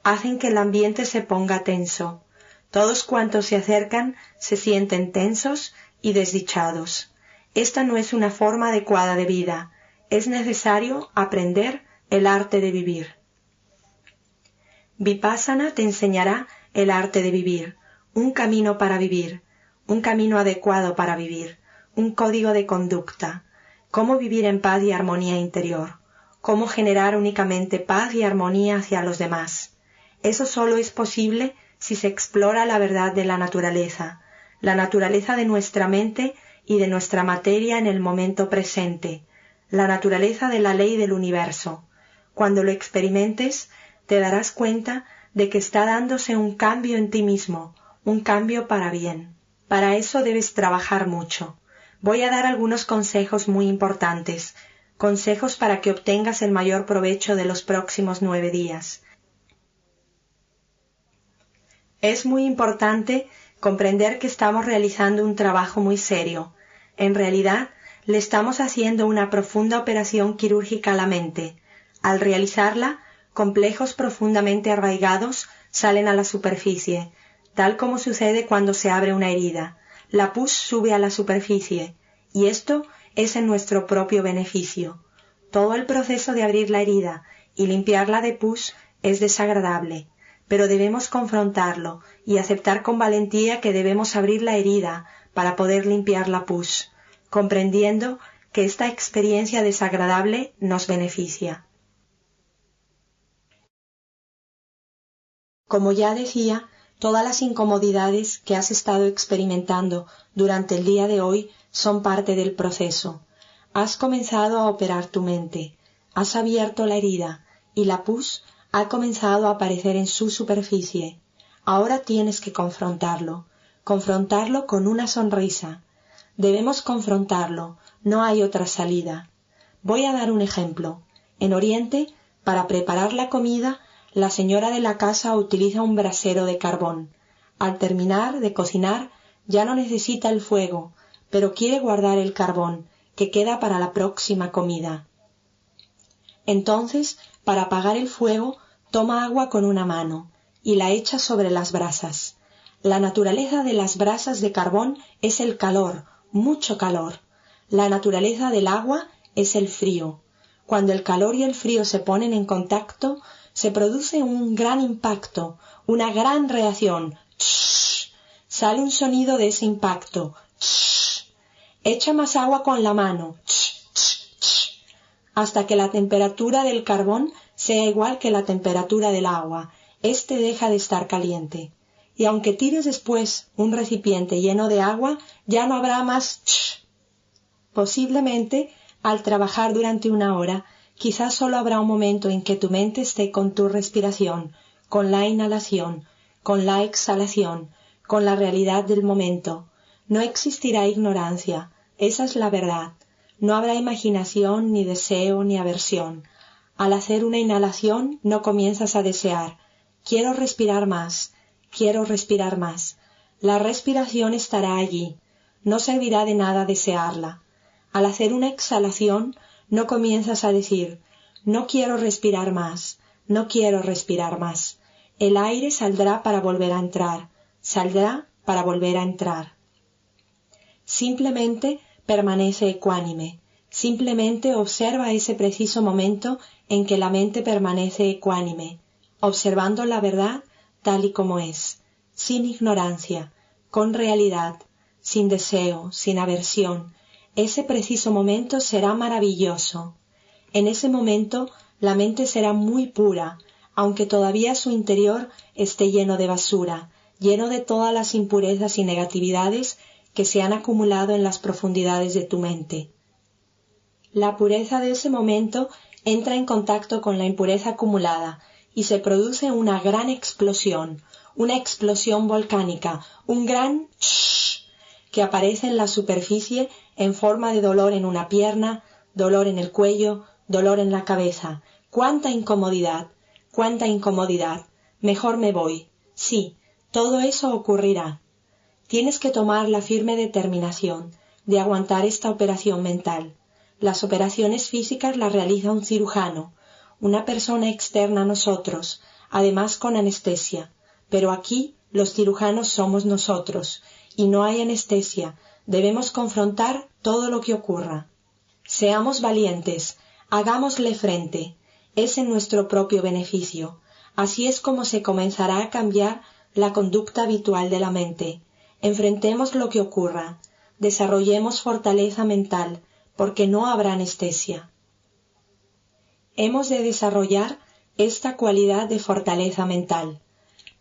Hacen que el ambiente se ponga tenso. Todos cuantos se acercan se sienten tensos y desdichados. Esta no es una forma adecuada de vida. Es necesario aprender el arte de vivir. Vipassana te enseñará el arte de vivir, un camino para vivir, un camino adecuado para vivir, un código de conducta, cómo vivir en paz y armonía interior, cómo generar únicamente paz y armonía hacia los demás. Eso solo es posible si se explora la verdad de la naturaleza de nuestra mente y de nuestra materia en el momento presente, la naturaleza de la ley del universo. Cuando lo experimentes, te darás cuenta de que está dándose un cambio en ti mismo, un cambio para bien. Para eso debes trabajar mucho. Voy a dar algunos consejos muy importantes, consejos para que obtengas el mayor provecho de los próximos 9 días. Es muy importante comprender que estamos realizando un trabajo muy serio. En realidad, le estamos haciendo una profunda operación quirúrgica a la mente. Al realizarla, complejos profundamente arraigados salen a la superficie, tal como sucede cuando se abre una herida. La pus sube a la superficie, y esto es en nuestro propio beneficio. Todo el proceso de abrir la herida y limpiarla de pus es desagradable, pero debemos confrontarlo y aceptar con valentía que debemos abrir la herida para poder limpiar la pus, comprendiendo que esta experiencia desagradable nos beneficia. Como ya decía, todas las incomodidades que has estado experimentando durante el día de hoy son parte del proceso. Has comenzado a operar tu mente, has abierto la herida y la pus ha comenzado a aparecer en su superficie. Ahora tienes que confrontarlo con una sonrisa. Debemos confrontarlo, no hay otra salida. Voy a dar un ejemplo. En Oriente, para preparar la comida, la señora de la casa utiliza un brasero de carbón. Al terminar de cocinar, ya no necesita el fuego, pero quiere guardar el carbón, que queda para la próxima comida. Entonces, para apagar el fuego, Toma agua con una mano y la echa sobre las brasas. La naturaleza de las brasas de carbón es el calor, mucho calor. La naturaleza del agua es el frío. Cuando el calor y el frío se ponen en contacto, se produce un gran impacto, una gran reacción. ¡Shh! Sale un sonido de ese impacto. ¡Shh! Echa más agua con la mano. ¡Shh! ¡Shh! ¡Shh! Hasta que la temperatura del carbón sea igual que la temperatura del agua. Este deja de estar caliente. Y aunque tires después un recipiente lleno de agua, ya no habrá más ch. Posiblemente, al trabajar durante una hora, quizás solo habrá un momento en que tu mente esté con tu respiración, con la inhalación, con la exhalación, con la realidad del momento. No existirá ignorancia, esa es la verdad. No habrá imaginación, ni deseo, ni aversión. Al hacer una inhalación, no comienzas a desear. Quiero respirar más. Quiero respirar más. La respiración estará allí. No servirá de nada desearla. Al hacer una exhalación, no comienzas a decir, no quiero respirar más, no quiero respirar más. El aire saldrá para volver a entrar, saldrá para volver a entrar. Simplemente permanece ecuánime. Simplemente observa ese preciso momento en que la mente permanece ecuánime, observando la verdad tal y como es, sin ignorancia, con realidad, sin deseo, sin aversión. Ese preciso momento será maravilloso. En ese momento la mente será muy pura, aunque todavía su interior esté lleno de basura, lleno de todas las impurezas y negatividades que se han acumulado en las profundidades de tu mente. La pureza de ese momento entra en contacto con la impureza acumulada, y se produce una gran explosión, una explosión volcánica, un gran shhh que aparece en la superficie en forma de dolor en una pierna, dolor en el cuello, dolor en la cabeza. ¡Cuánta incomodidad! ¡Cuánta incomodidad! Mejor me voy. Sí, todo eso ocurrirá. Tienes que tomar la firme determinación de aguantar esta operación mental. Las operaciones físicas las realiza un cirujano, una persona externa a nosotros, además con anestesia, pero aquí los cirujanos somos nosotros, y no hay anestesia, debemos confrontar todo lo que ocurra. Seamos valientes, hagámosle frente, es en nuestro propio beneficio. Así es como se comenzará a cambiar la conducta habitual de la mente. Enfrentemos lo que ocurra, desarrollemos fortaleza mental, porque no habrá anestesia. Hemos de desarrollar esta cualidad de fortaleza mental.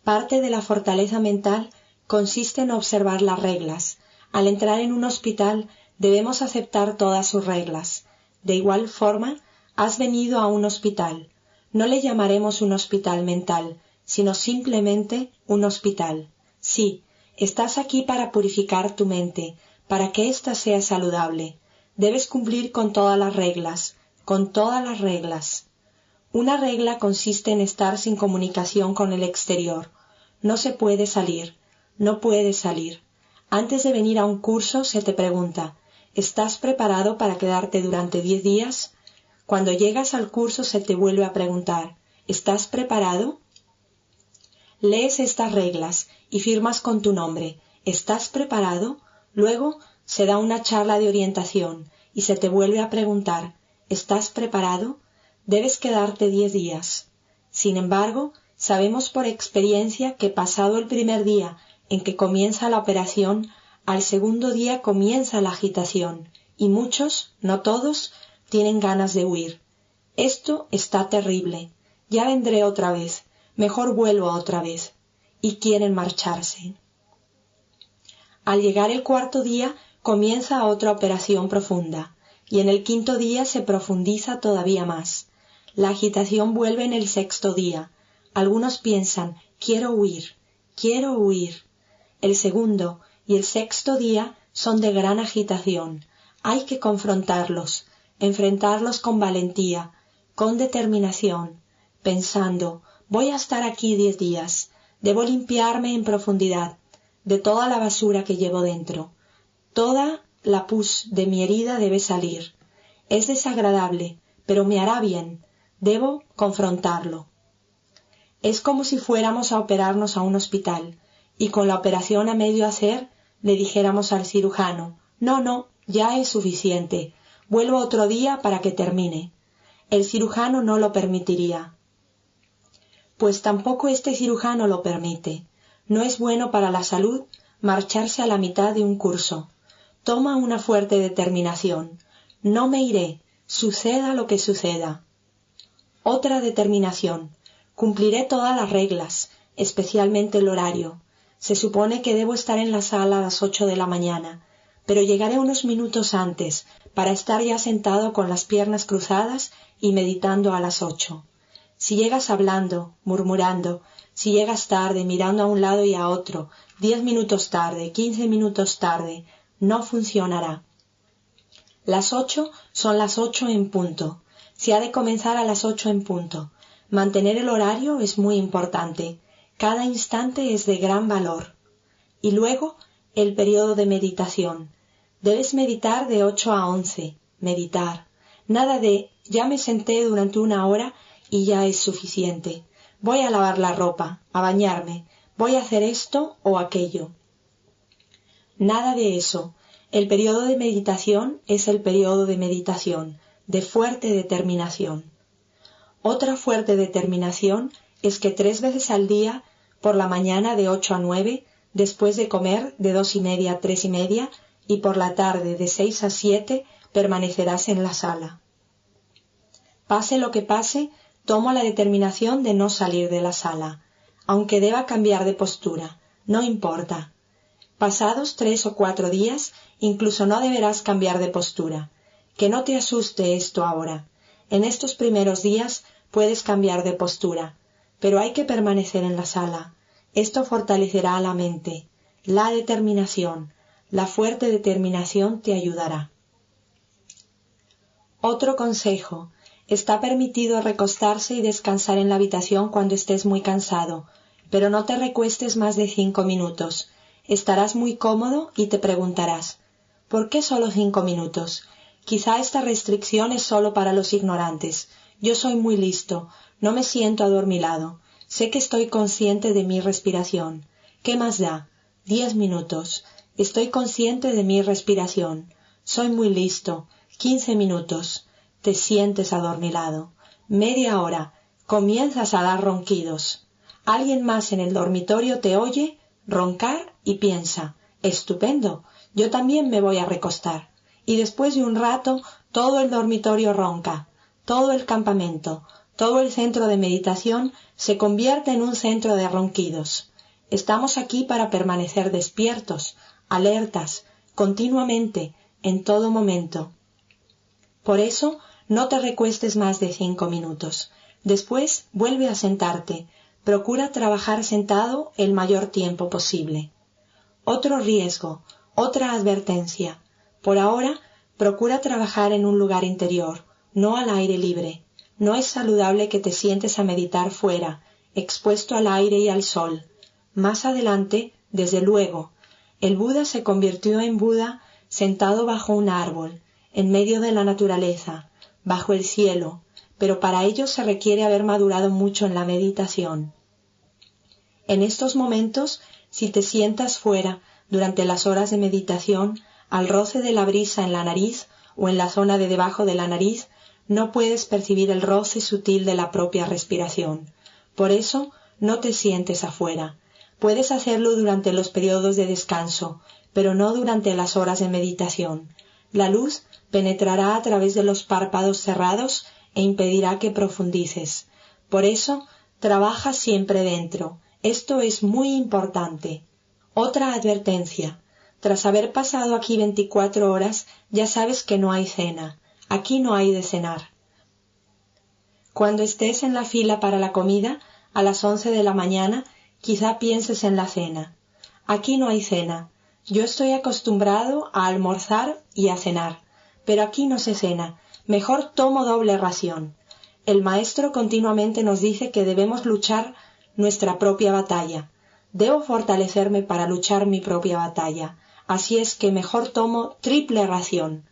Parte de la fortaleza mental consiste en observar las reglas. Al entrar en un hospital debemos aceptar todas sus reglas. De igual forma, has venido a un hospital. No le llamaremos un hospital mental, sino simplemente un hospital. Sí, estás aquí para purificar tu mente, para que ésta sea saludable. Debes cumplir con todas las reglas, con todas las reglas. Una regla consiste en estar sin comunicación con el exterior. No se puede salir, no puedes salir. Antes de venir a un curso se te pregunta, ¿estás preparado para quedarte durante 10 días? Cuando llegas al curso se te vuelve a preguntar, ¿estás preparado? Lees estas reglas y firmas con tu nombre, ¿estás preparado? Luego se da una charla de orientación y se te vuelve a preguntar, ¿estás preparado? Debes quedarte 10 días. Sin embargo, sabemos por experiencia que pasado el primer día en que comienza la operación, al segundo día comienza la agitación, y muchos, no todos, tienen ganas de huir. Esto está terrible. Ya vendré otra vez, mejor vuelvo otra vez. Y quieren marcharse. Al llegar el cuarto día, comienza otra operación profunda, y en el quinto día se profundiza todavía más. La agitación vuelve en el sexto día. Algunos piensan, quiero huir, quiero huir. El segundo y el sexto día son de gran agitación. Hay que confrontarlos, enfrentarlos con valentía, con determinación, pensando, voy a estar aquí 10 días, debo limpiarme en profundidad de toda la basura que llevo dentro. Toda la pus de mi herida debe salir. Es desagradable, pero me hará bien. Debo confrontarlo. Es como si fuéramos a operarnos a un hospital y con la operación a medio hacer le dijéramos al cirujano: no, ya es suficiente, vuelvo otro día para que termine. El cirujano no lo permitiría. Pues tampoco este cirujano lo permite. No es bueno para la salud marcharse a la mitad de un curso. Toma una fuerte determinación. No me iré, suceda lo que suceda. Otra determinación. Cumpliré todas las reglas, especialmente el horario. Se supone que debo estar en la sala a las 8 de la mañana, pero llegaré unos minutos antes para estar ya sentado con las piernas cruzadas y meditando a las 8. Si llegas hablando, murmurando, si llegas tarde, mirando a un lado y a otro, 10 minutos tarde, 15 minutos tarde, no funcionará. Las 8 son las 8 en punto. Se ha de comenzar a las 8 en punto. Mantener el horario es muy importante. Cada instante es de gran valor. Y luego, el periodo de meditación. Debes meditar de 8 a 11. Meditar. Nada de ya me senté durante una hora y ya es suficiente. Voy a lavar la ropa, a bañarme, voy a hacer esto o aquello. Nada de eso. El periodo de meditación es el periodo de meditación, de fuerte determinación. Otra fuerte determinación es que 3 veces al día, por la mañana de 8 a 9, después de comer de 2:30 a 3:30 y por la tarde de 6 a 7, permanecerás en la sala. Pase lo que pase, tomo la determinación de no salir de la sala, aunque deba cambiar de postura, no importa. Pasados 3 o 4 días, incluso no deberás cambiar de postura. Que no te asuste esto ahora. En estos primeros días puedes cambiar de postura, pero hay que permanecer en la sala. Esto fortalecerá a la mente. La determinación, la fuerte determinación te ayudará. Otro consejo. Está permitido recostarse y descansar en la habitación cuando estés muy cansado, pero no te recuestes más de 5 minutos. Estarás muy cómodo y te preguntarás: ¿por qué solo 5 minutos? Quizá esta restricción es solo para los ignorantes. Yo soy muy listo, no me siento adormilado. Sé que estoy consciente de mi respiración. ¿Qué más da? 10 minutos. Estoy consciente de mi respiración. Soy muy listo. 15 minutos. Te sientes adormilado. Media hora. Comienzas a dar ronquidos. Alguien más en el dormitorio te oye roncar y piensa: estupendo, yo también me voy a recostar. Y después de un rato, todo el dormitorio ronca, todo el campamento, todo el centro de meditación se convierte en un centro de ronquidos. Estamos aquí para permanecer despiertos, alertas, continuamente, en todo momento. Por eso, no te recuestes más de 5 minutos. Después, vuelve a sentarte. Procura trabajar sentado el mayor tiempo posible. Otro riesgo, otra advertencia. Por ahora, procura trabajar en un lugar interior, no al aire libre. No es saludable que te sientes a meditar fuera, expuesto al aire y al sol. Más adelante, desde luego, el Buda se convirtió en Buda sentado bajo un árbol, en medio de la naturaleza, bajo el cielo, pero para ello se requiere haber madurado mucho en la meditación. En estos momentos, si te sientas fuera durante las horas de meditación, al roce de la brisa en la nariz o en la zona de debajo de la nariz, no puedes percibir el roce sutil de la propia respiración. Por eso, no te sientes afuera. Puedes hacerlo durante los periodos de descanso, pero no durante las horas de meditación. La luz penetrará a través de los párpados cerrados e impedirá que profundices. Por eso, trabaja siempre dentro. Esto es muy importante. Otra advertencia. Tras haber pasado aquí 24 horas, ya sabes que no hay cena. Aquí no hay de cenar. Cuando estés en la fila para la comida, a las 11 de la mañana, quizá pienses en la cena. Aquí no hay cena. Yo estoy acostumbrado a almorzar y a cenar, pero aquí no se cena. Mejor tomo doble ración. El maestro continuamente nos dice que debemos luchar nuestra propia batalla. Debo fortalecerme para luchar mi propia batalla. Así es que mejor tomo triple ración.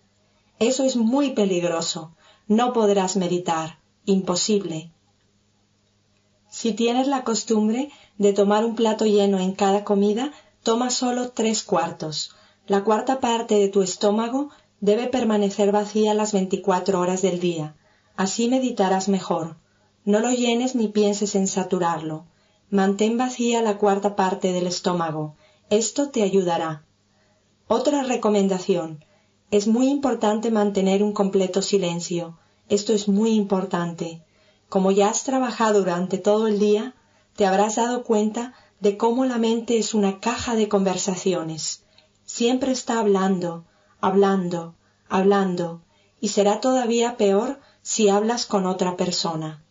Eso es muy peligroso. No podrás meditar. Imposible. Si tienes la costumbre de tomar un plato lleno en cada comida, toma solo 3/4. La cuarta parte de tu estómago debe permanecer vacía las 24 horas del día. Así meditarás mejor. No lo llenes ni pienses en saturarlo. Mantén vacía la cuarta parte del estómago. Esto te ayudará. Otra recomendación. Es muy importante mantener un completo silencio. Esto es muy importante. Como ya has trabajado durante todo el día, te habrás dado cuenta de cómo la mente es una caja de conversaciones. Siempre está hablando, hablando, hablando, y será todavía peor si hablas con otra persona.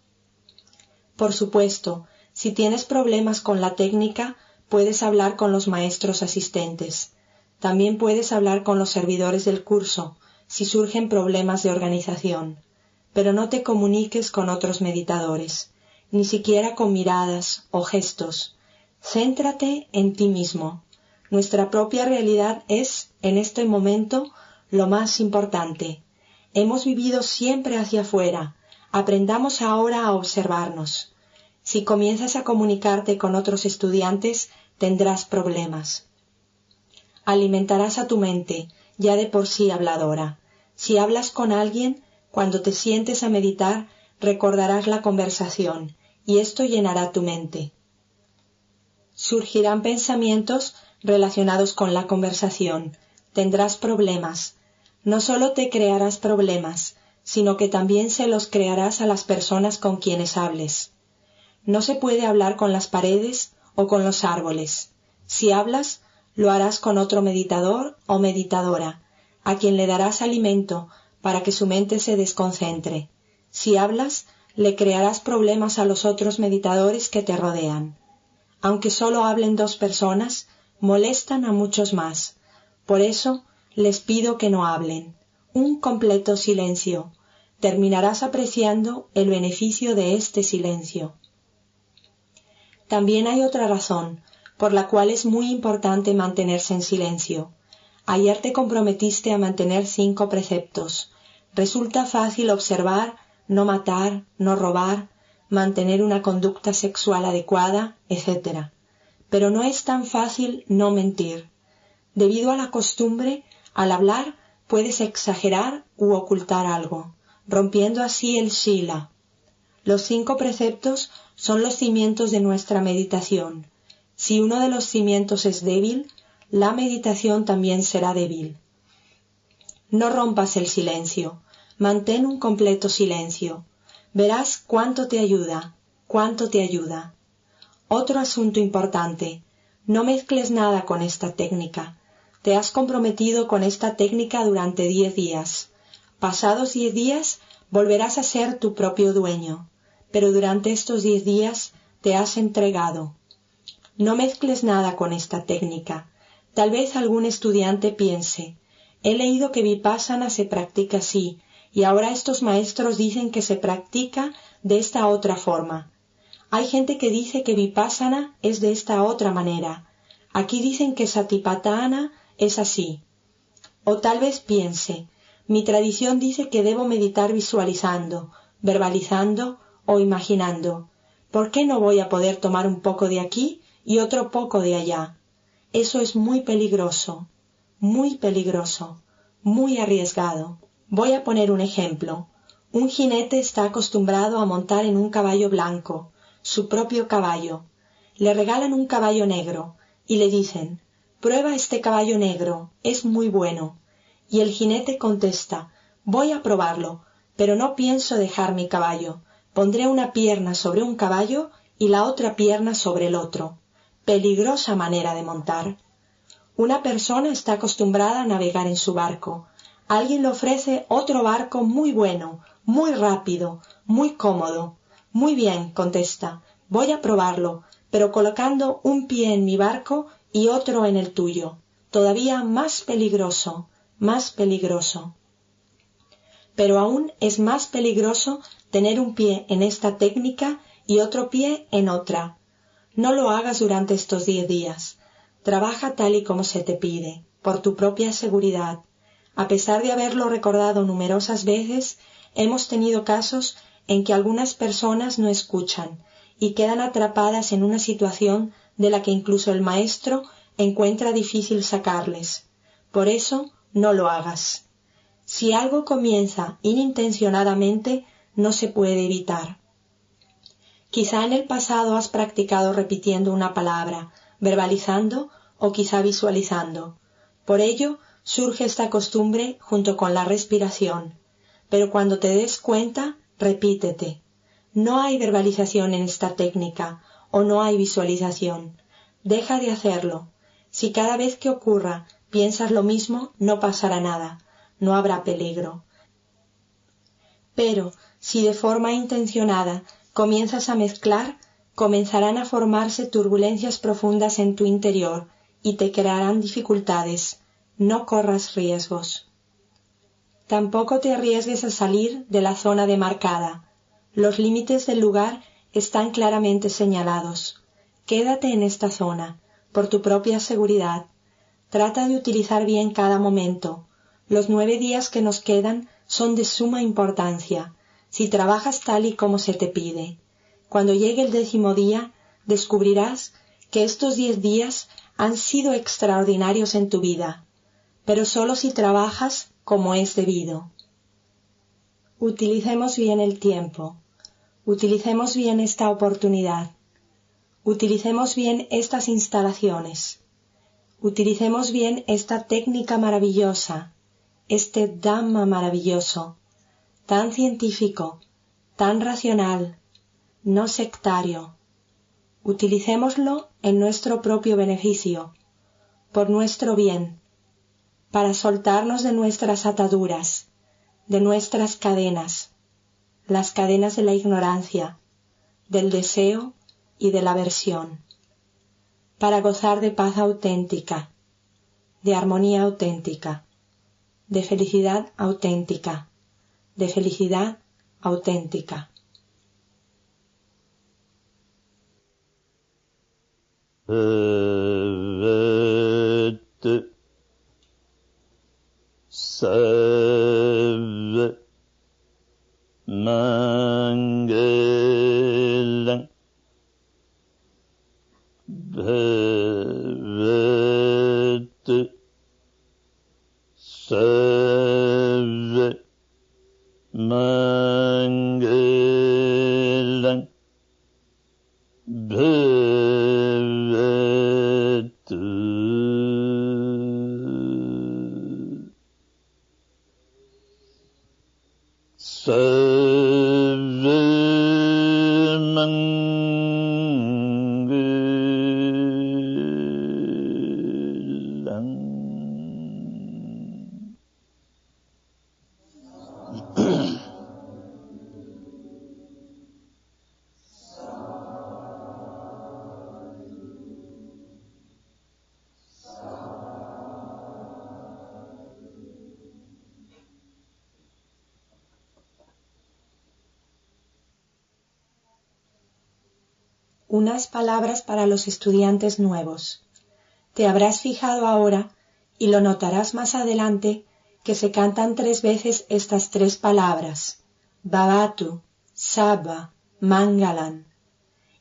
Por supuesto, si tienes problemas con la técnica, puedes hablar con los maestros asistentes. También puedes hablar con los servidores del curso, si surgen problemas de organización. Pero no te comuniques con otros meditadores, ni siquiera con miradas o gestos. Céntrate en ti mismo. Nuestra propia realidad es, en este momento, lo más importante. Hemos vivido siempre hacia afuera. Aprendamos ahora a observarnos. Si comienzas a comunicarte con otros estudiantes, tendrás problemas. Alimentarás a tu mente, ya de por sí habladora. Si hablas con alguien, cuando te sientes a meditar, recordarás la conversación, y esto llenará tu mente. Surgirán pensamientos relacionados con la conversación. Tendrás problemas. No solo te crearás problemas, sino que también se los crearás a las personas con quienes hables. No se puede hablar con las paredes o con los árboles. Si hablas, lo harás con otro meditador o meditadora, a quien le darás alimento para que su mente se desconcentre. Si hablas, le crearás problemas a los otros meditadores que te rodean. Aunque solo hablen 2 personas, molestan a muchos más. Por eso, les pido que no hablen. Un completo silencio. Terminarás apreciando el beneficio de este silencio. También hay otra razón, por la cual es muy importante mantenerse en silencio. Ayer te comprometiste a mantener 5 preceptos. Resulta fácil observar, no matar, no robar, mantener una conducta sexual adecuada, etc. Pero no es tan fácil no mentir. Debido a la costumbre, al hablar puedes exagerar u ocultar algo, rompiendo así el sila. Los 5 preceptos son los cimientos de nuestra meditación. Si uno de los cimientos es débil, la meditación también será débil. No rompas el silencio. Mantén un completo silencio. Verás cuánto te ayuda, cuánto te ayuda. Otro asunto importante. No mezcles nada con esta técnica. Te has comprometido con esta técnica durante 10 días. Pasados 10 días, volverás a ser tu propio dueño. Pero durante estos 10 días te has entregado. No mezcles nada con esta técnica. Tal vez algún estudiante piense, he leído que Vipassana se practica así, y ahora estos maestros dicen que se practica de esta otra forma. Hay gente que dice que Vipassana es de esta otra manera. Aquí dicen que Satipatthana es así. O tal vez piense, mi tradición dice que debo meditar visualizando, verbalizando o imaginando. ¿Por qué no voy a poder tomar un poco de aquí y otro poco de allá? Eso es muy peligroso, muy arriesgado. Voy a poner un ejemplo. Un jinete está acostumbrado a montar en un caballo blanco, su propio caballo. Le regalan un caballo negro y le dicen, prueba este caballo negro, es muy bueno. Y el jinete contesta, voy a probarlo, pero no pienso dejar mi caballo. Pondré una pierna sobre un caballo y la otra pierna sobre el otro. Peligrosa manera de montar. Una persona está acostumbrada a navegar en su barco. Alguien le ofrece otro barco muy bueno, muy rápido, muy cómodo. Muy bien, contesta, voy a probarlo, pero colocando un pie en mi barco y otro en el tuyo. Todavía más peligroso, más peligroso. Pero aún es más peligroso tener un pie en esta técnica y otro pie en otra. No lo hagas durante estos 10 días. Trabaja tal y como se te pide, por tu propia seguridad. A pesar de haberlo recordado numerosas veces, hemos tenido casos en que algunas personas no escuchan y quedan atrapadas en una situación de la que incluso el maestro encuentra difícil sacarles. Por eso, no lo hagas. Si algo comienza inintencionadamente, no se puede evitar. Quizá en el pasado has practicado repitiendo una palabra, verbalizando o quizá visualizando. Por ello, surge esta costumbre junto con la respiración. Pero cuando te des cuenta, repítete. No hay verbalización en esta técnica o no hay visualización. Deja de hacerlo. Si cada vez que ocurra piensas lo mismo, no pasará nada, no habrá peligro. Pero si de forma intencionada comienzas a mezclar, comenzarán a formarse turbulencias profundas en tu interior y te crearán dificultades. No corras riesgos. Tampoco te arriesgues a salir de la zona demarcada. Los límites del lugar están claramente señalados. Quédate en esta zona, por tu propia seguridad. Trata de utilizar bien cada momento. Los 9 días que nos quedan son de suma importancia, si trabajas tal y como se te pide. Cuando llegue el 10º día, descubrirás que estos 10 días han sido extraordinarios en tu vida, pero solo si trabajas como es debido. Utilicemos bien el tiempo. Utilicemos bien esta oportunidad. Utilicemos bien estas instalaciones. Utilicemos bien esta técnica maravillosa, este Dhamma maravilloso, tan científico, tan racional, no sectario. Utilicémoslo en nuestro propio beneficio, por nuestro bien, para soltarnos de nuestras ataduras, de nuestras cadenas, las cadenas de la ignorancia, del deseo y de la aversión, para gozar de paz auténtica, de armonía auténtica, de felicidad auténtica, de felicidad auténtica.
Sarva Mangalam Bhavatu Sarva Mangalam Bhavatu. Sarva Mangalam.
Unas palabras para los estudiantes nuevos. Te habrás fijado ahora, y lo notarás más adelante, que se cantan 3 veces estas 3 palabras, Bhavatu, Sabba, Mangalam,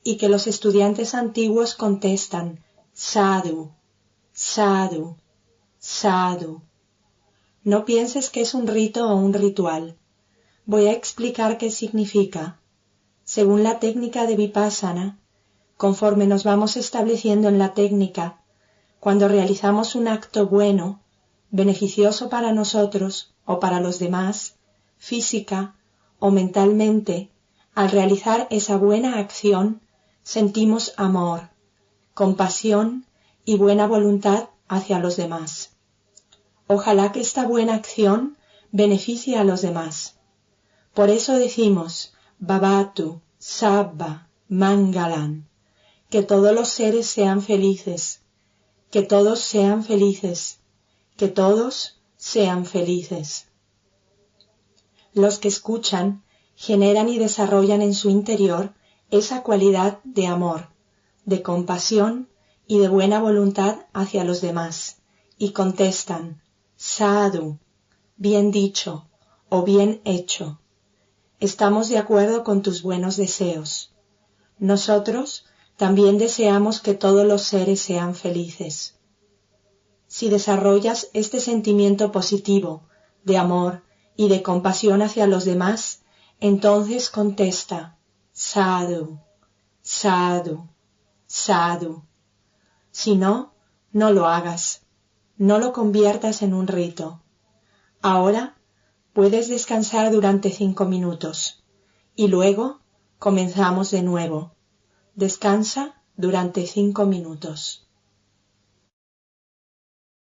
y que los estudiantes antiguos contestan, Sadhu, Sadhu, Sadhu. No pienses que es un rito o un ritual. Voy a explicar qué significa. Según la técnica de Vipassana, conforme nos vamos estableciendo en la técnica, cuando realizamos un acto bueno, beneficioso para nosotros o para los demás, física o mentalmente, al realizar esa buena acción, sentimos amor, compasión y buena voluntad hacia los demás. Ojalá que esta buena acción beneficie a los demás. Por eso decimos, Bhavatu, Sabba, Mangalam, que todos los seres sean felices, que todos sean felices, que todos sean felices. Los que escuchan generan y desarrollan en su interior esa cualidad de amor, de compasión y de buena voluntad hacia los demás, y contestan, Sadhu, bien dicho o bien hecho. Estamos de acuerdo con tus buenos deseos. Nosotros también deseamos que todos los seres sean felices. Si desarrollas este sentimiento positivo de amor y de compasión hacia los demás, entonces contesta sadhu, sadhu, sadhu. Si no, no lo hagas, no lo conviertas en un rito. Ahora puedes descansar durante 5 minutos y luego comenzamos de nuevo. Descansa durante 5 minutos.